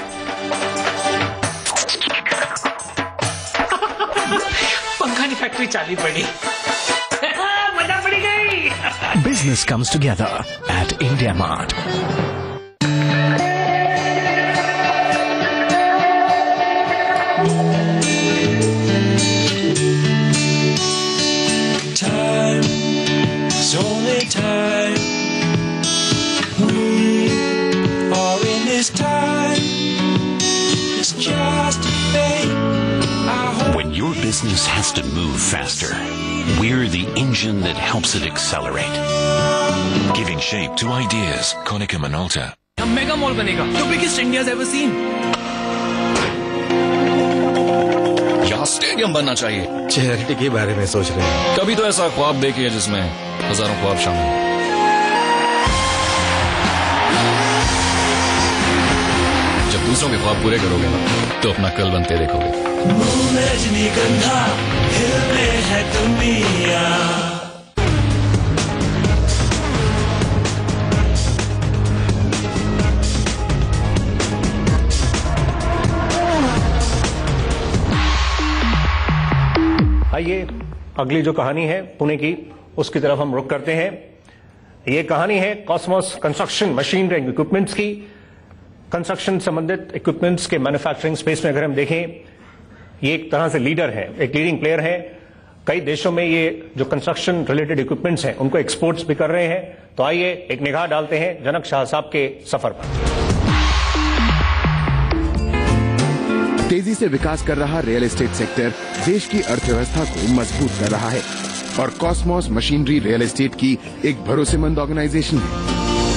Speaker 8: पंखा की फैक्ट्री चाली पड़ी। मजा पड़ी गई।
Speaker 10: Business comes together at India Mart.
Speaker 24: Time is only time. We are in this time. It's just a fate.
Speaker 11: When your business has to move faster, we're the engine that helps it accelerate. Giving shape to ideas, Konica Minolta.
Speaker 8: A mega mall banega, the biggest India's ever seen.
Speaker 15: यहाँ stadium बनना चाहिए।
Speaker 2: Charity के बारे में सोच रहे हैं?
Speaker 15: कभी तो ऐसा ख्वाब देखिए जिसमें हजारों ख्वाब शामिल हैं। जब दूसरों के ख्वाब पूरे करोगे ना तो अपना कल बनते देखोगे।
Speaker 24: मुंह में रजनीगंधा, दिल में है दुनिया।
Speaker 1: आइए अगली जो कहानी है पुणे की, उसकी तरफ हम रुख करते हैं। ये कहानी है Cosmos construction machinery and equipments की। कंस्ट्रक्शन संबंधित इक्विपमेंट्स के मैन्युफैक्चरिंग स्पेस में अगर हम देखें, ये एक तरह से लीडर है, एक लीडिंग प्लेयर है। कई देशों में ये जो कंस्ट्रक्शन रिलेटेड इक्विपमेंट्स हैं उनको एक्सपोर्ट्स भी कर रहे हैं। तो आइए एक निगाह डालते हैं जनक शाह साहब के सफर पर।
Speaker 9: तेजी से विकास कर रहा रियल एस्टेट सेक्टर देश की अर्थव्यवस्था को मजबूत कर रहा है और कॉस्मोस मशीनरी रियल एस्टेट की एक भरोसेमंद ऑर्गेनाइजेशन है।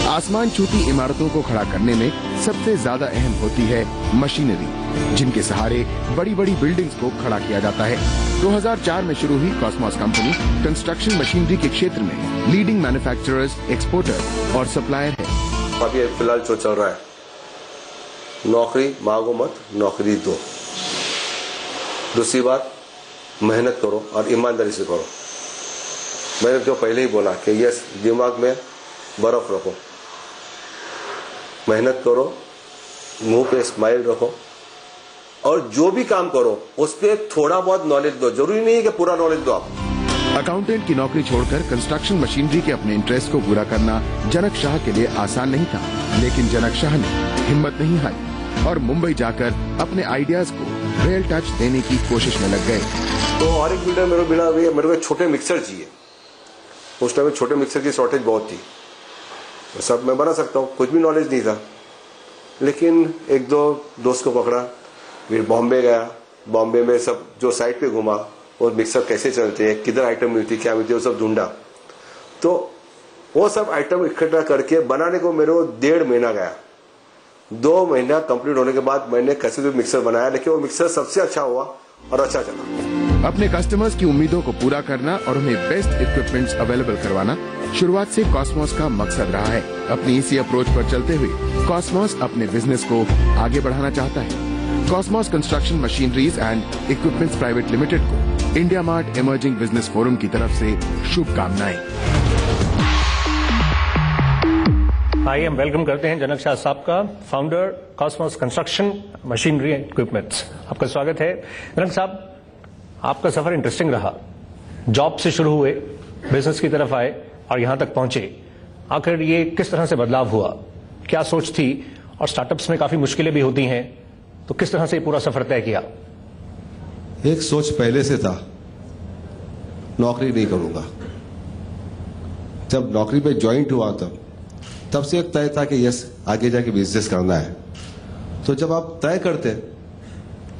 Speaker 9: आसमान छूती इमारतों को खड़ा करने में सबसे ज्यादा अहम होती है मशीनरी, जिनके सहारे बड़ी बड़ी बिल्डिंग्स को खड़ा किया जाता है। 2004 में शुरू हुई कॉस्मोस कंपनी कंस्ट्रक्शन मशीनरी के क्षेत्र में लीडिंग मैन्युफैक्चरर्स, एक्सपोर्टर और सप्लायर है।
Speaker 7: अभी फिलहाल जो चल रहा है, नौकरी मांगो मत, नौकरी दो। दूसरी बात, मेहनत करो और ईमानदारी से करो। मैंने जो पहले ही बोला कि यस, दिमाग में बर्फ रखो, मेहनत करो, मुंह पे स्माइल रखो और जो भी काम करो उस पर थोड़ा बहुत नॉलेज दो। जरूरी नहीं है कि पूरा नॉलेज दो आप।
Speaker 9: अकाउंटेंट की नौकरी छोड़कर कंस्ट्रक्शन मशीनरी के अपने इंटरेस्ट को पूरा करना जनक शाह के लिए आसान नहीं था, लेकिन जनक शाह ने हिम्मत नहीं हारी और मुंबई जाकर अपने आइडियाज को रियल टच देने की कोशिश में लग गए।
Speaker 7: तो और एक बिल्डर मेरे को छोटे मिक्सर चाहिए। उस टाइम में छोटे मिक्सर की शॉर्टेज बहुत थी। सब मैं बना सकता हूँ, कुछ भी नॉलेज नहीं था, लेकिन एक दो दोस्त को पकड़ा, फिर बॉम्बे गया। बॉम्बे में सब जो साइट पे घुमा और मिक्सर कैसे चलते हैं, किधर आइटम मिलती, क्या मिलती है, वो सब ढूंढा। तो वो सब आइटम इकट्ठा करके बनाने को मेरे को 1.5 महीना गया। 2 महीना कंप्लीट होने के बाद मैंने कैसे भी मिक्सर बनाया, लेकिन वो मिक्सर सबसे अच्छा हुआ और अच्छा चला।
Speaker 9: अपने कस्टमर्स की उम्मीदों को पूरा करना और उन्हें बेस्ट इक्विपमेंट्स अवेलेबल करवाना शुरुआत से कॉस्मोस का मकसद रहा है। अपनी इसी अप्रोच पर चलते हुए कॉस्मोस अपने बिजनेस को आगे बढ़ाना चाहता है। Cosmos construction machineries and equipments private limited को India mart emerging business forum की तरफ से शुभकामनाएं।
Speaker 1: आइए हम वेलकम करते हैं जनक शाह साहब का, founder Cosmos construction machinery and equipments. आपका स्वागत है। जनक साहब, आपका सफर इंटरेस्टिंग रहा। जॉब से शुरू हुए, बिजनेस की तरफ आए और यहां तक पहुंचे। आखिर ये किस तरह से बदलाव हुआ, क्या सोच थी? और स्टार्टअप्स में काफी मुश्किलें भी होती हैं, तो किस तरह से पूरा सफर तय किया?
Speaker 7: एक सोच पहले से था, नौकरी नहीं करूंगा। जब नौकरी पे ज्वाइंट हुआ तब से एक तय था कि यस, आगे जाके बिजनेस करना है। तो जब आप तय करते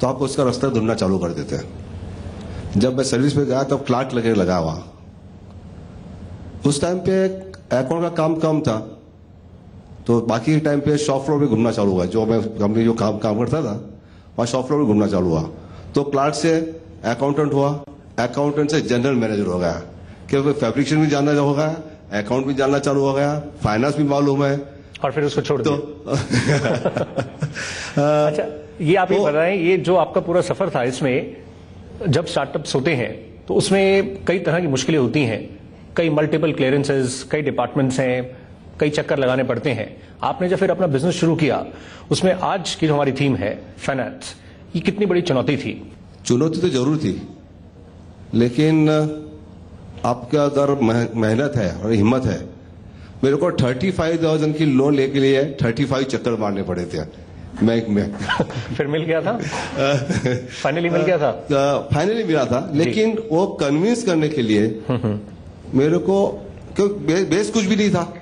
Speaker 7: तो आप उसका रास्ता ढूंढना चालू कर देते हैं। जब मैं सर्विस पे गया तब क्लार्क लगने लगा वहां। उस टाइम पे अकाउंट का काम कम था, तो बाकी टाइम पे शॉप फ्लोर पे घूमना चालू हुआ। जो मैं कंपनी जो काम करता था वहां शॉप फ्लोर पे घूमना चालू हुआ। तो क्लार्क से अकाउंटेंट हुआ, अकाउंटेंट से जनरल मैनेजर हो गया, क्योंकि फैब्रिकेशन भी जानना होगा, अकाउंट भी जानना चालू हो गया, फाइनेंस भी मालूम है,
Speaker 1: और फिर उसको छोड़ दो। अच्छा, ये आप ये बताएं, ये जो आपका पूरा सफर था, इसमें जब स्टार्टअप्स होते हैं तो उसमें कई तरह की मुश्किलें होती हैं, कई मल्टीपल क्लियरेंसेस, कई डिपार्टमेंट्स हैं, कई चक्कर लगाने पड़ते हैं। आपने जब फिर अपना बिजनेस शुरू किया, उसमें आज की जो हमारी थीम है फाइनेंस, ये कितनी बड़ी चुनौती थी?
Speaker 7: चुनौती तो जरूर थी, लेकिन आपका अगर मेहनत है और हिम्मत है। मेरे को 35,000 की लोन लेके लिए 35 चक्कर मारने पड़े थे बैंक में।
Speaker 1: फिर मिल गया था? फाइनली मिल गया था?
Speaker 7: फाइनली मिला था, लेकिन वो कन्विंस करने के लिए मेरे को, क्योंकि बेस कुछ भी नहीं था।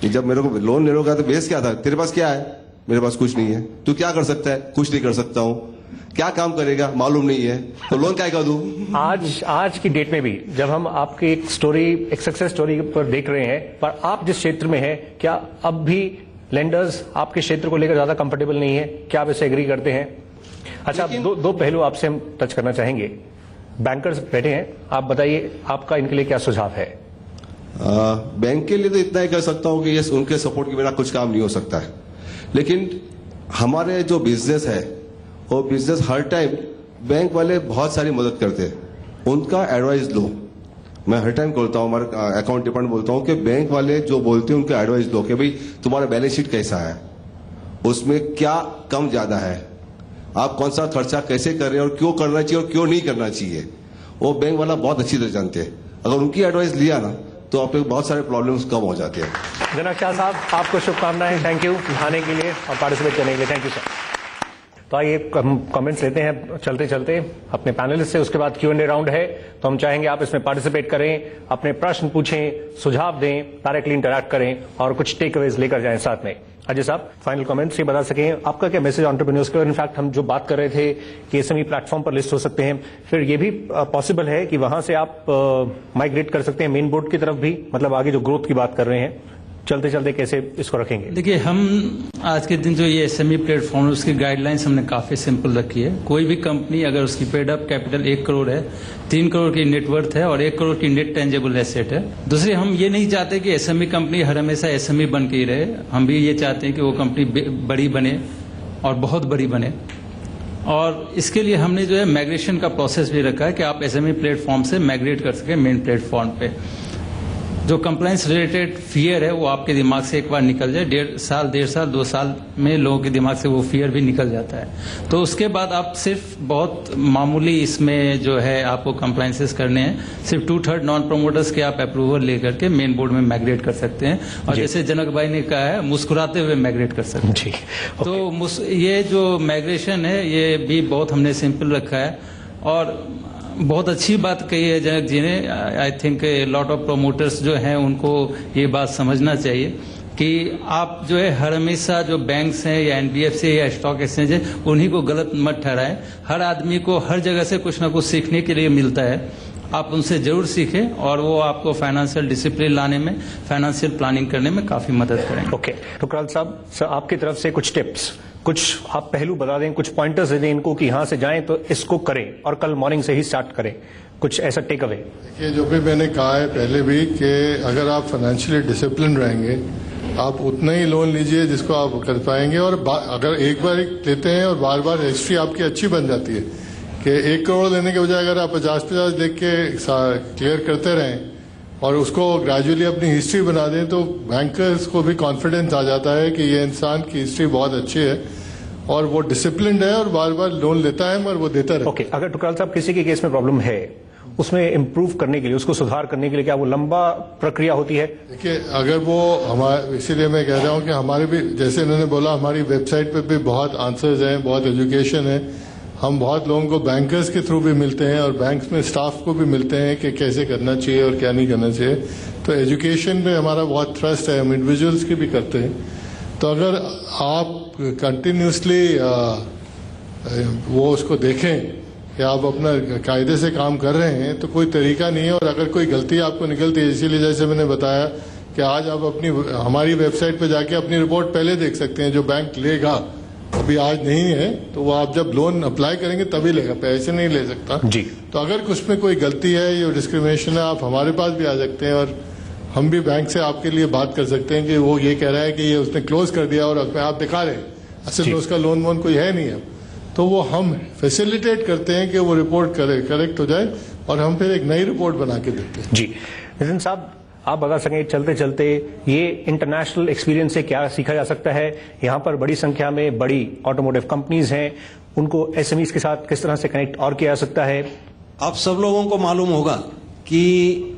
Speaker 7: जब मेरे को लोन ले लोगा तो बेस क्या था? तेरे पास क्या है? मेरे पास कुछ नहीं है। तू क्या कर सकता है? कुछ नहीं कर सकता हूँ। क्या काम करेगा? मालूम नहीं है। तो लोन क्या कर दूं?
Speaker 1: आज की डेट में भी जब हम आपकी एक स्टोरी, एक सक्सेस स्टोरी पर देख रहे हैं, पर आप जिस क्षेत्र में हैं, क्या अब भी लेंडर्स आपके क्षेत्र को लेकर ज्यादा कंफर्टेबल नहीं है? क्या आप इसे एग्री करते हैं? अच्छा, दो पहलू आपसे हम टच करना चाहेंगे। बैंकर्स बैठे हैं, आप बताइए आपका इनके लिए क्या सुझाव है?
Speaker 7: बैंक के लिए तो इतना ही कह सकता हूं कि ये उनके सपोर्ट के बिना कुछ काम नहीं हो सकता है, लेकिन हमारे जो बिजनेस है वो बिजनेस हर टाइम बैंक वाले बहुत सारी मदद करते हैं, उनका एडवाइस लो। मैं हर टाइम बोलता हूं, हमारे अकाउंट डिपार्टमेंट बोलता हूं कि बैंक वाले जो बोलते हैं उनका एडवाइस लो कि भाई तुम्हारा बैलेंस शीट कैसा है, उसमें क्या कम ज्यादा है, आप कौन सा खर्चा कैसे कर रहे हैं और क्यों करना चाहिए और क्यों नहीं करना चाहिए, वो बैंक वाला बहुत अच्छी तरह जानते हैं। अगर उनकी एडवाइस लिया ना तो आप बहुत सारे प्रॉब्लम्स कम हो जाते हैं।
Speaker 1: जनक शाह साहब, आपको शुभकामनाएं, थैंक यू आने के लिए और पार्टिसिपेट करने के लिए, थैंक यू सर। तो आइए कमेंट्स लेते हैं चलते चलते अपने पैनलिस्ट से, उसके बाद Q&A राउंड है, तो हम चाहेंगे आप इसमें पार्टिसिपेट करें, अपने प्रश्न पूछें, सुझाव दें, डायरेक्टली इंटरैक्ट करें और कुछ टेक अवेज लेकर जाएं साथ में। अजय साहब, फाइनल कमेंट्स ये बता सकें आपका क्या मैसेज एंटरप्रेन्योर्स के? इनफैक्ट हम जो बात कर रहे थे कि एसएमई प्लेटफॉर्म पर लिस्ट हो सकते हैं, फिर ये भी पॉसिबल है कि वहां से आप माइग्रेट कर सकते हैं मेन बोर्ड की तरफ भी, मतलब आगे जो ग्रोथ की बात कर रहे हैं, चलते चलते कैसे इसको रखेंगे?
Speaker 4: देखिए, हम आज के दिन जो ये एसएमई प्लेटफॉर्म है उसकी गाइडलाइंस हमने काफी सिंपल रखी है। कोई भी कंपनी अगर उसकी पेड अप कैपिटल 1 करोड़ है, 3 करोड़ की नेटवर्थ है और 1 करोड़ की नेट टेंजेबल एसेट है। दूसरे, हम ये नहीं चाहते कि एसएमई कंपनी हर हमेशा एसएमई बन के ही रहे, हम भी ये चाहते हैं कि वो कंपनी बड़ी बने और बहुत बड़ी बने। और इसके लिए हमने जो है माइग्रेशन का प्रोसेस भी रखा है कि आप एसएमई प्लेटफॉर्म से माइग्रेट कर सके मेन प्लेटफॉर्म पे। जो कंप्लायंस रिलेटेड फियर है वो आपके दिमाग से एक बार निकल जाए, 1.5 साल 2 साल में लोगों के दिमाग से वो फियर भी निकल जाता है। तो उसके बाद आप सिर्फ बहुत मामूली इसमें जो है आपको कंप्लायंसेस करने हैं, सिर्फ 2/3 नॉन प्रोमोटर्स के आप अप्रूवल लेकर के मेन बोर्ड में माइग्रेट कर सकते हैं। और जैसे जनक भाई ने कहा है, मुस्कुराते हुए माइग्रेट कर सकते हैं। तो ये जो माइग्रेशन है ये भी बहुत हमने सिंपल रखा है और बहुत अच्छी बात कही है जनक जी ने। I think lot of promoters जो हैं उनको ये बात समझना चाहिए कि आप जो है हर हमेशा जो बैंक्स हैं या एनबीएफसी या स्टॉक एक्सचेंज है उन्हीं को गलत मत ठहराएं। हर आदमी को हर जगह से कुछ ना कुछ सीखने के लिए मिलता है, आप उनसे जरूर सीखें और वो आपको फाइनेंशियल डिसिप्लिन लाने में, फाइनेंशियल प्लानिंग करने में काफी मदद करेंगे।
Speaker 1: ओके, तो कराल साहब, सर आपकी तरफ से कुछ टिप्स, कुछ आप पहलू बता दें, कुछ पॉइंटर्स दे दें इनको कि यहां से जाएं तो इसको करें और कल मॉर्निंग से ही स्टार्ट करें, कुछ ऐसा टेक अवे।
Speaker 5: देखिए, जो भी मैंने कहा है पहले भी कि अगर आप फाइनेंशियली डिसिप्लिन रहेंगे आप उतना ही लोन लीजिए जिसको आप कर पाएंगे। और अगर एक बार लेते हैं और बार बार हिस्ट्री आपकी अच्छी बन जाती है कि 1 करोड़ लेने के बजाय अगर आप 50-50 देख के क्लियर करते रहें और उसको ग्रेजुअली अपनी हिस्ट्री बना दें तो बैंकर्स को भी कॉन्फिडेंस आ जाता है कि ये इंसान की हिस्ट्री बहुत अच्छी है और वो डिसिप्लिन्ड है और बार बार लोन लेता है और वो देता रहता है।
Speaker 1: ओके, अगर टुकराल साहब किसी के केस में प्रॉब्लम है, उसमें इम्प्रूव करने के लिए, उसको सुधार करने के लिए क्या वो लंबा प्रक्रिया होती है?
Speaker 5: देखिए, अगर वो हमारे, इसीलिए मैं कह रहा हूँ कि हमारे भी, जैसे इन्होंने बोला, हमारी वेबसाइट पे भी बहुत आंसर्स हैं, बहुत एजुकेशन है। हम बहुत लोगों को बैंकर्स के थ्रू भी मिलते हैं और बैंक्स में स्टाफ को भी मिलते हैं कि कैसे करना चाहिए और क्या नहीं करना चाहिए। तो एजुकेशन पे हमारा बहुत ट्रस्ट है, हम इंडिविजुअल्स की भी करते हैं। तो अगर आप कंटिन्यूसली वो उसको देखें कि आप अपना कायदे से काम कर रहे हैं तो कोई तरीका नहीं है। और अगर कोई गलती आपको निकलती है, इसीलिए जैसे मैंने बताया कि आज आप अपनी हमारी वेबसाइट पे जाके अपनी रिपोर्ट पहले देख सकते हैं। जो बैंक लेगा, अभी आज नहीं है तो वो आप जब लोन अप्लाई करेंगे तभी लेगा, पैसे नहीं ले सकता
Speaker 1: जी। तो
Speaker 5: अगर कुछ में कोई गलती है या डिस्क्रिमिनेशन है, आप हमारे पास भी आ सकते हैं और हम भी बैंक से आपके लिए बात कर सकते हैं कि वो ये कह रहा है कि ये उसने क्लोज कर दिया और आप दिखा रहे हैं असल में उसका लोन वोन कोई है नहीं है, तो वो हम फैसिलिटेट करते हैं कि वो रिपोर्ट करेक्ट हो जाए और हम फिर एक नई रिपोर्ट बना के देते हैं।
Speaker 1: जी, नितिन साहब, आप बता सकें चलते चलते ये इंटरनेशनल एक्सपीरियंस से क्या सीखा जा सकता है? यहाँ पर बड़ी संख्या में बड़ी ऑटोमोटिव कंपनीज हैं, उनको एसएमईज के साथ किस तरह से कनेक्ट और किया जा सकता है?
Speaker 6: आप सब लोगों को मालूम होगा कि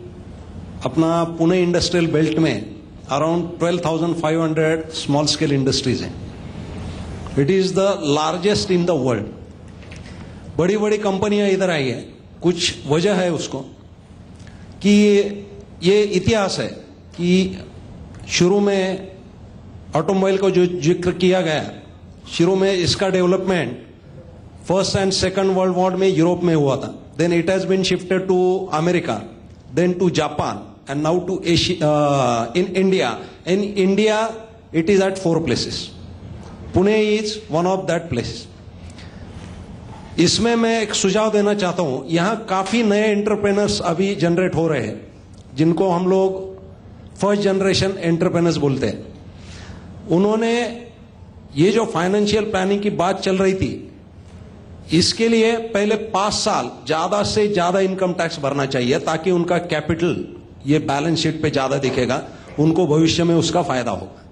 Speaker 6: अपना पुणे इंडस्ट्रियल बेल्ट में अराउंड 12,500 स्मॉल स्केल इंडस्ट्रीज हैं। It is the largest in the world. बड़ी बड़ी कंपनियां इधर आई है, कुछ वजह है उसको कि ये इतिहास है कि शुरू में ऑटोमोबाइल को जो जिक्र किया गया, शुरू में इसका development first and second world war में यूरोप में हुआ था, then it has been shifted to America, then to Japan, and now to Asia, in India. In India, it is at 4 places. Pune is one of that places. इसमें मैं एक सुझाव देना चाहता हूं, यहां काफी नए एंटरप्रेनर्स अभी जनरेट हो रहे हैं, जिनको हम लोग फर्स्ट जनरेशन एंटरप्रेनर्स बोलते हैं। उन्होंने ये जो फाइनेंशियल प्लानिंग की बात चल रही थी, इसके लिए पहले 5 साल ज्यादा से ज्यादा इनकम टैक्स भरना चाहिए, ताकि उनका कैपिटल ये बैलेंस शीट पे ज्यादा दिखेगा, उनको भविष्य में उसका फायदा होगा।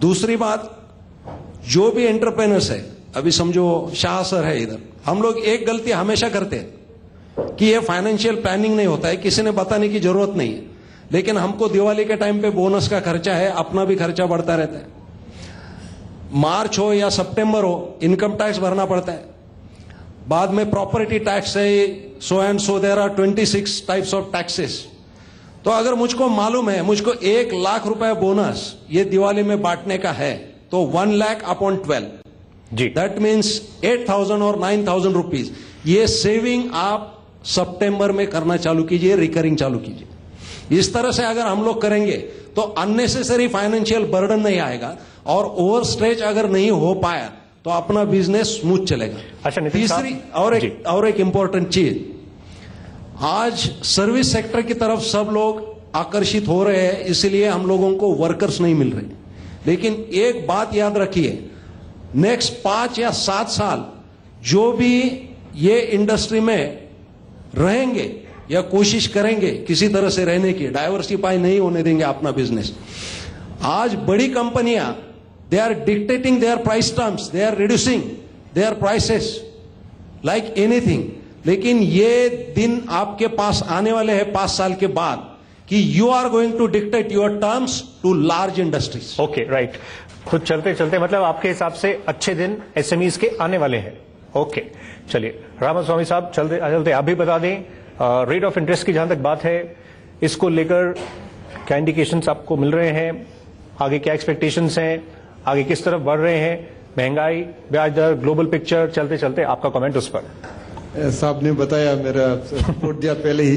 Speaker 6: दूसरी बात, जो भी एंटरप्रेनर्स है, अभी समझो शाह सर है इधर, हम लोग एक गलती हमेशा करते हैं कि ये फाइनेंशियल प्लानिंग नहीं होता है, किसी ने बताने की जरूरत नहीं है, लेकिन हमको दिवाली के टाइम पे बोनस का खर्चा है, अपना भी खर्चा बढ़ता रहता है। मार्च हो या सितंबर हो, इनकम टैक्स भरना पड़ता है, बाद में प्रॉपर्टी टैक्स है, so and so there are 26 types of taxes. तो अगर मुझको मालूम है मुझको 1 लाख रुपए बोनस ये दिवाली में बांटने का है, तो 1 लाख अपॉन 12 जी, दैट मीन्स 8,000 और 9,000 रुपीज। ये सेविंग आप सितंबर में करना चालू कीजिए, रिकरिंग चालू कीजिए। इस तरह से अगर हम लोग करेंगे तो अननेसेसरी फाइनेंशियल बर्डन नहीं आएगा, और ओवर स्ट्रेच अगर नहीं हो पाया तो अपना बिजनेस स्मूथ चलेगा। अच्छा, तीसरी और एक इंपॉर्टेंट चीज, आज सर्विस सेक्टर की तरफ सब लोग आकर्षित हो रहे हैं, इसलिए हम लोगों को वर्कर्स नहीं मिल रहे। लेकिन एक बात याद रखिए, नेक्स्ट 5 या 7 साल जो भी ये इंडस्ट्री में रहेंगे या कोशिश करेंगे किसी तरह से रहने की, डाइवर्सिफाई नहीं होने देंगे अपना बिजनेस। आज बड़ी कंपनियां they are dictating their price terms, they are reducing their prices like anything. लेकिन ये दिन आपके पास आने वाले हैं 5 साल के बाद कि you are going to dictate your terms to large industries.
Speaker 1: Okay, right. खुद चलते चलते मतलब आपके हिसाब से अच्छे दिन एसएमईज के आने वाले हैं। ओके, चलिए रामास्वामी साहब, चलते चलते आप भी बता दें, रेट ऑफ इंटरेस्ट की जहां तक बात है, इसको लेकर क्या इंडिकेशंस आपको मिल रहे हैं, आगे क्या एक्सपेक्टेशंस हैं, आगे किस तरफ बढ़ रहे हैं, महंगाई, ब्याज दर, ग्लोबल पिक्चर, चलते चलते आपका कमेंट उस पर।
Speaker 3: साहब ने बताया, मेरा रिपोर्ट दिया पहले ही,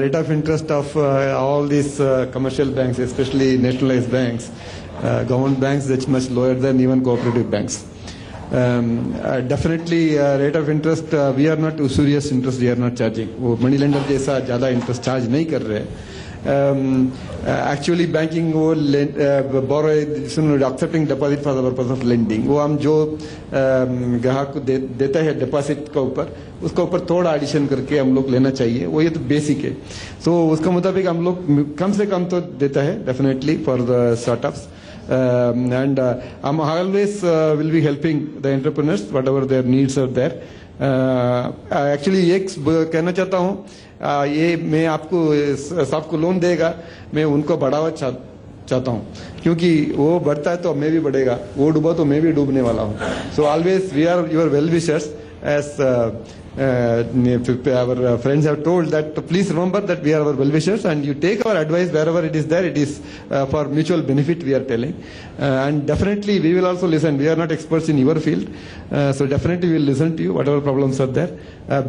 Speaker 3: rate of interest of all this commercial banks, specially nationalised banks, government banks, that's much lower than even cooperative banks. Definitely rate of interest, we are not usurious interest we are not charging. वो money lender जैसा ज्यादा interest charge नहीं कर रहे हैं। Actually banking वो accepting deposit for the purpose of lending, वो हम जो ग्राहक को देता है डिपॉजिट के ऊपर, उसका ऊपर थोड़ा एडिशन करके हम लोग लेना चाहिए, वो ये तो बेसिक है। तो उसका मुताबिक हम लोग कम से कम तो देता है definitely for the startups, and I'm always will be helping the entrepreneurs whatever their needs are there. Actually एक कहना चाहता हूँ, ये मैं आपको सबको लोन देगा, मैं उनको बढ़ावा चाहता हूँ, क्योंकि वो बढ़ता है तो मैं भी बढ़ेगा, वो डूबा तो मैं भी डूबने वाला हूँ। So always we are your well wishers, as our friends have told that please remember that we are our well wishers and you take our advice wherever it is there. It is for mutual benefit we are telling, and definitely we will also listen. We are not experts in your field, so definitely we will listen to you whatever problems are there.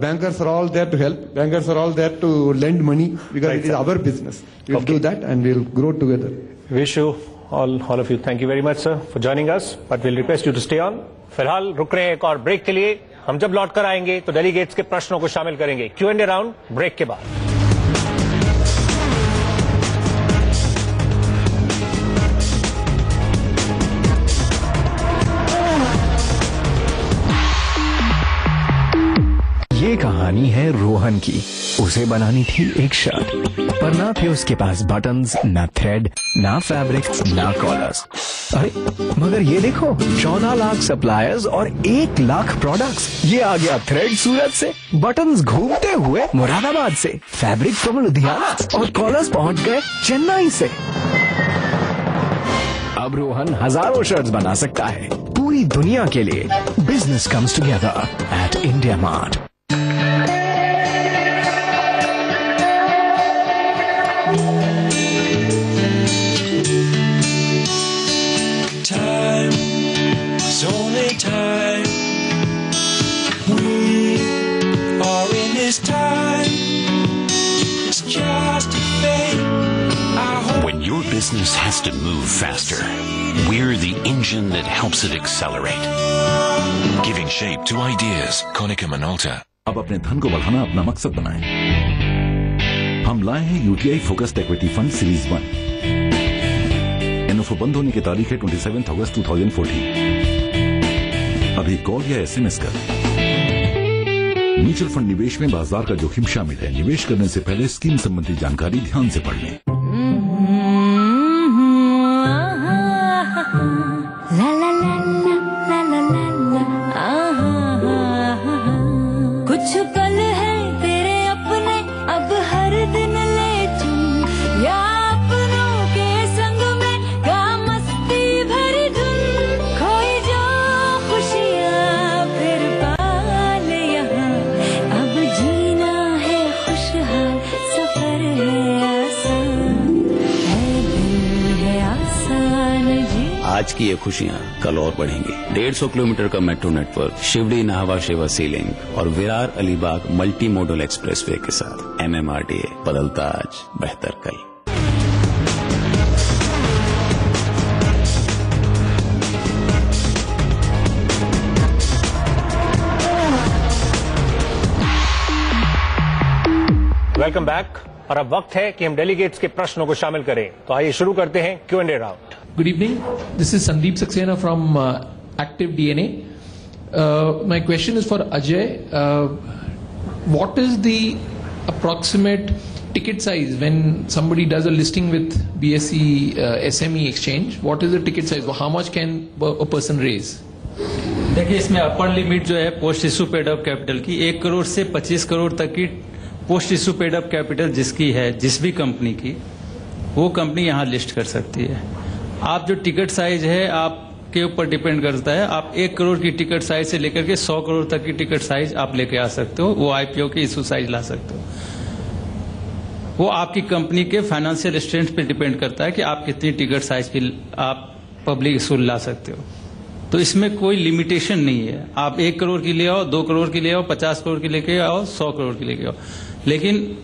Speaker 3: Bankers are all there to help. Bankers are all there to lend money because it is our business. We will do that and we will grow together.
Speaker 1: Wish you all of you. Thank you very much sir for joining us, but we'll request you to stay on. फिलहाल रुक रहे हैं एक और break के लिए। हम जब लौट कर आएंगे तो डेलीगेट्स के प्रश्नों को शामिल करेंगे Q&A राउंड ब्रेक के बाद।
Speaker 10: ये कहानी है रोहन की। उसे बनानी थी एक शर्ट, पर ना थे उसके पास बटन्स, ना थ्रेड, ना फैब्रिक, ना कॉलर्स। अरे मगर ये देखो, 14 लाख सप्लायर्स और 1 लाख प्रोडक्ट्स। ये आ गया थ्रेड सूरत से, बटन्स घूमते हुए मुरादाबाद से, फैब्रिक फ्रॉम लुधियाना और कॉलर्स पहुंच गए चेन्नई से। अब रोहन हजारों शर्ट्स बना सकता है पूरी दुनिया के लिए। Business comes together at India mart.
Speaker 24: Time is only time. We are in this time. It's just a fate.
Speaker 11: When your business has to move faster, We're the engine that helps it accelerate. Giving shape to ideas. Konica Minolta.
Speaker 12: अब अपने धन को बढ़ाना अपना मकसद बनाएं। हम लाए हैं UTI focused equity fund series 1। एनओएफ बंद होने की तारीख है 27 अगस्त 2014। अभी कॉल या एसएमएस कर। म्यूचुअल फंड निवेश में बाजार का जोखिम शामिल है। निवेश करने से पहले स्कीम संबंधी जानकारी ध्यान से पढ़ लें।
Speaker 13: कुछ पल है तेरे अपने, अब हर दिन ले चुन, या अपनों के संग में गा मस्ती भरी धुन, खोई जो खुशियाँ फिर पाल यहाँ, अब जीना है खुशहाल, सफर है आसान, है दिल है आसान जी।
Speaker 14: आज की ये खुशियाँ कल और बढ़ेंगी। 150 किलोमीटर का मेट्रो नेटवर्क, शिवड़ी नाहवा शेवा सी लिंक और Virar Alibag multi modal expressway के साथ MMRDA, बदलता आज बेहतर कल।
Speaker 1: Welcome back. और अब वक्त है कि हम डेलीगेट्स के प्रश्नों को शामिल करें। तो आइए शुरू करते हैं Q&A round.
Speaker 19: Good evening. This is Sandeep Saxena from Active DNA. My question is for Ajay. What is the approximate ticket size when somebody does a listing with BSE SME exchange? What is the ticket size? How much can a person raise?
Speaker 4: देखिए, इसमें upper limit जो है post issue paid up capital की 1 करोड़ से 25 करोड़ तक की post issue paid up capital जिसकी है, जिस भी कंपनी की, वो कंपनी यहाँ लिस्ट कर सकती है। आप जो टिकट साइज है आपके ऊपर डिपेंड करता है। आप 1 करोड़ की टिकट साइज से लेकर के 100 करोड़ तक की टिकट साइज आप लेके आ सकते हो। वो आईपीओ की इशू साइज ला सकते हो। वो आपकी कंपनी के फाइनेंशियल स्ट्रेंथ पे डिपेंड करता है कि आप कितनी टिकट साइज की आप पब्लिक इशू ला सकते हो। तो इसमें कोई लिमिटेशन नहीं है। आप 1 करोड़ की ले आओ, 2 करोड़ की ले आओ, 50 करोड़ की लेके आओ, 100 करोड़ की लेके आओ। लेकिन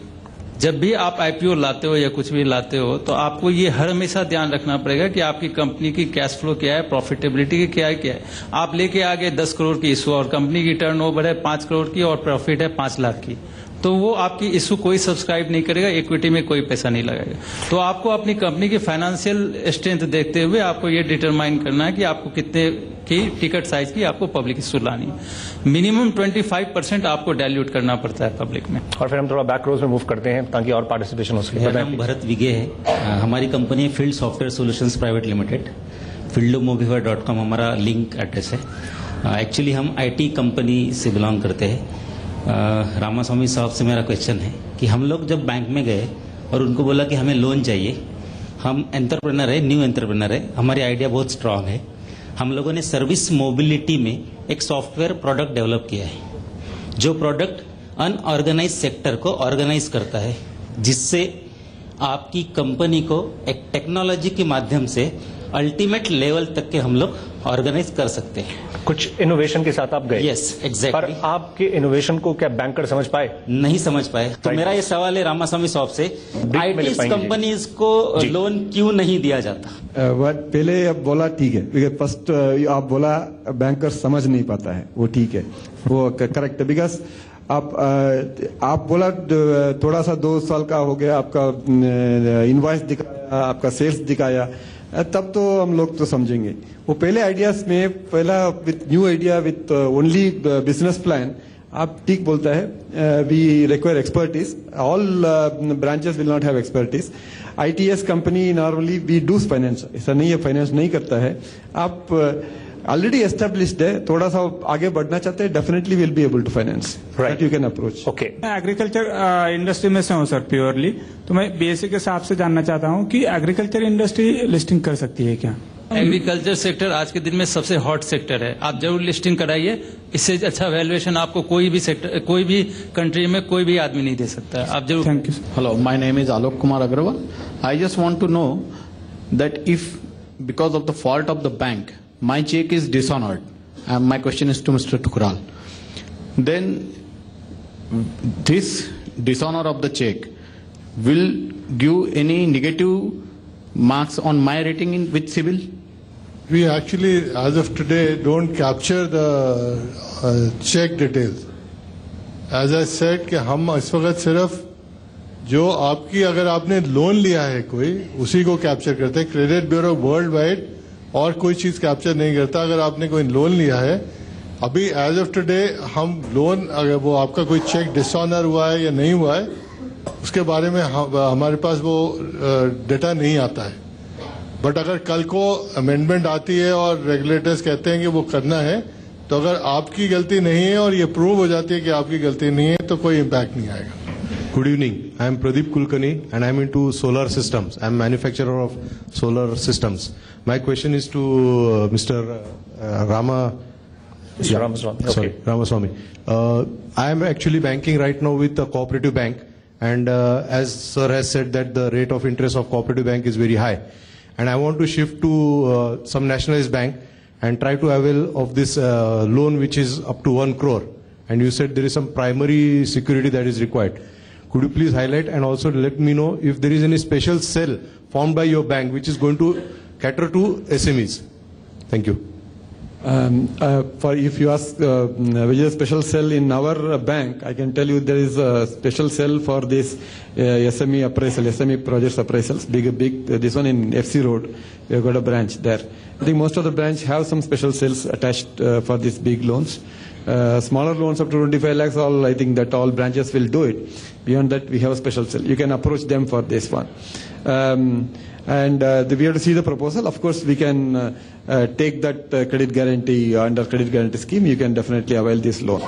Speaker 4: जब भी आप आईपीओ लाते हो या कुछ भी लाते हो तो आपको ये हर हमेशा ध्यान रखना पड़ेगा कि आपकी कंपनी की कैश फ्लो क्या है, प्रॉफिटेबिलिटी क्या है। आप लेके आ गए 10 करोड़ की इशू और कंपनी की टर्नओवर है 5 करोड़ की और प्रॉफिट है 5 लाख की, तो वो आपकी इशू कोई सब्सक्राइब नहीं करेगा, इक्विटी में कोई पैसा नहीं लगाएगा। तो आपको अपनी कंपनी की फाइनेंशियल स्ट्रेंथ देखते हुए आपको ये डिटरमाइन करना है कि आपको कितने की टिकट साइज की आपको पब्लिक इशू लानी है। मिनिमम 25% आपको डाइल्यूट करना पड़ता है पब्लिक में।
Speaker 1: और फिर हम थोड़ा बैक रोज में मूव करते हैं ताकि और पार्टिसिपेशन हो सके।
Speaker 25: मेरा नाम भरत विगे है। हमारी company field software solutions private limited, fieldofmovify.com हमारा लिंक एड्रेस है। एक्चुअली हम IT कंपनी से बिलोंग करते हैं। रामास्वामी साहब से मेरा क्वेश्चन है कि हम लोग जब बैंक में गए और उनको बोला कि हमें लोन चाहिए, हम एंटरप्रेनर है, न्यू एंटरप्रेनर है, हमारी आइडिया बहुत स्ट्रांग है। हम लोगों ने सर्विस मोबिलिटी में एक सॉफ्टवेयर प्रोडक्ट डेवलप किया है जो प्रोडक्ट अनऑर्गेनाइज सेक्टर को ऑर्गेनाइज करता है, जिससे आपकी कंपनी को एक टेक्नोलॉजी के माध्यम से अल्टीमेट लेवल तक के हम लोग ऑर्गेनाइज कर सकते हैं।
Speaker 1: कुछ इनोवेशन के साथ आप गए।
Speaker 25: Yes, exactly.
Speaker 1: पर आपके इनोवेशन को क्या बैंकर समझ पाए?
Speaker 25: नहीं समझ पाए। तो मेरा ये सवाल है रामास्वामी साहब से, IT कंपनीज को लोन क्यों नहीं दिया जाता?
Speaker 3: पहले अब बोला ठीक है, फर्स्ट आप बोला बैंकर समझ नहीं पाता है, वो ठीक है, वो करेक्ट है। बिकॉज आप बोला थोड़ा सा 2 साल का हो गया, आपका इनवॉइस दिखाया, आपका सेल्स दिखाया, तब तो हम लोग तो समझेंगे। वो पहले आइडियाज में पहला with new idea with only business plan आप ठीक बोलता है, we require expertise, all branches will not have expertise. ITS company normally we do finance, ऐसा नहीं है फाइनेंस नहीं करता है। आप ऑलरेडी एस्टेब्लिश्ड है, थोड़ा सा आगे बढ़ना चाहते हैं, definitely will be able to finance, that you can approach.
Speaker 1: Okay,
Speaker 26: मैं एग्रीकल्चर इंडस्ट्री में से हूँ सर प्योरली, तो मैं BSE के हिसाब से जानना चाहता हूँ कि एग्रीकल्चर इंडस्ट्री लिस्टिंग कर सकती है क्या?
Speaker 4: एग्रीकल्चर सेक्टर आज के दिन में सबसे हॉट सेक्टर है, आप जरूर लिस्टिंग कराइए। इससे अच्छा वैल्यूएशन आपको कोई भी सेक्टर, कोई भी कंट्री में कोई भी आदमी नहीं दे सकता है। आप जरूर।
Speaker 26: Thank you.
Speaker 27: Hello, my name is Alok Kumar Agarwal. I just want to know that if because of the fault of the bank my check is dishonored, and my question is to Mr. Thukral, then this dishonor of the check will give any negative marks on my rating in with CIBIL?
Speaker 5: We actually, as of today, don't capture the check details. As I said कि हम इस वक्त सिर्फ जो आपकी अगर आपने loan लिया है कोई उसी को कैप्चर करते हैं. क्रेडिट ब्यूरो वर्ल्ड वाइड और कोई चीज कैप्चर नहीं करता. अगर आपने कोई लोन लिया है अभी एज ऑफ टुडे हम लोन अगर वो आपका कोई चेक डिसऑनर हुआ है या नहीं हुआ है उसके बारे में हमारे पास वो डेटा नहीं आता है. बट अगर कल को अमेंडमेंट आती है और रेगुलेटर्स कहते हैं कि वो करना है तो अगर आपकी गलती नहीं है और ये प्रूव हो जाती है कि आपकी गलती नहीं है तो कोई इम्पैक्ट नहीं आएगा.
Speaker 16: Good evening. I am Pradeep Kulkarni and I am into solar systems. I am manufacturer of solar systems. My question is to Mr.
Speaker 1: Ramaswamy.
Speaker 16: Sorry, Ramaswamy. I am actually banking right now with a cooperative bank, and as sir has said that the rate of interest of cooperative bank is very high, and I want to shift to some nationalized bank and try to avail of this loan which is up to 1 crore. And you said there is some primary security that is required. Could you please highlight and also let me know if there is any special cell formed by your bank which is going to cater to SMEs? Thank you.
Speaker 3: If you ask which is a special cell in our bank, I can tell you there is a special cell for this SME appraisal, SME projects appraisals. Big. This one in FC Road, we have got a branch there. I think most of the branch have some special cells attached for these big loans. Smaller loans up to 25 lakhs, I think that all branches will do it. Beyond that, we have a special cell. You can approach them for this one. We have to see the proposal. Of course, we can take that credit guarantee under credit guarantee scheme. You can definitely avail this loan.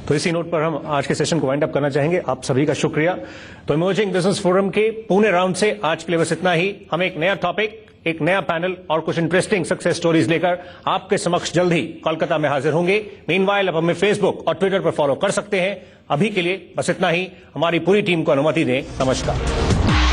Speaker 1: तो इसी note पर हम आज के session को wind up करना चाहेंगे. आप सभी का शुक्रिया. तो इमर्जिंग बिजनेस फोरम के पुणे राउंड से आज के लिए बस इतना ही. हम एक नया टॉपिक, एक नया पैनल और कुछ इंटरेस्टिंग सक्सेस स्टोरीज लेकर आपके समक्ष जल्द ही कोलकाता में हाजिर होंगे. मीनवाइल आप हमें फेसबुक और ट्विटर पर फॉलो कर सकते हैं. अभी के लिए बस इतना ही. हमारी पूरी टीम को अनुमति दें. नमस्कार.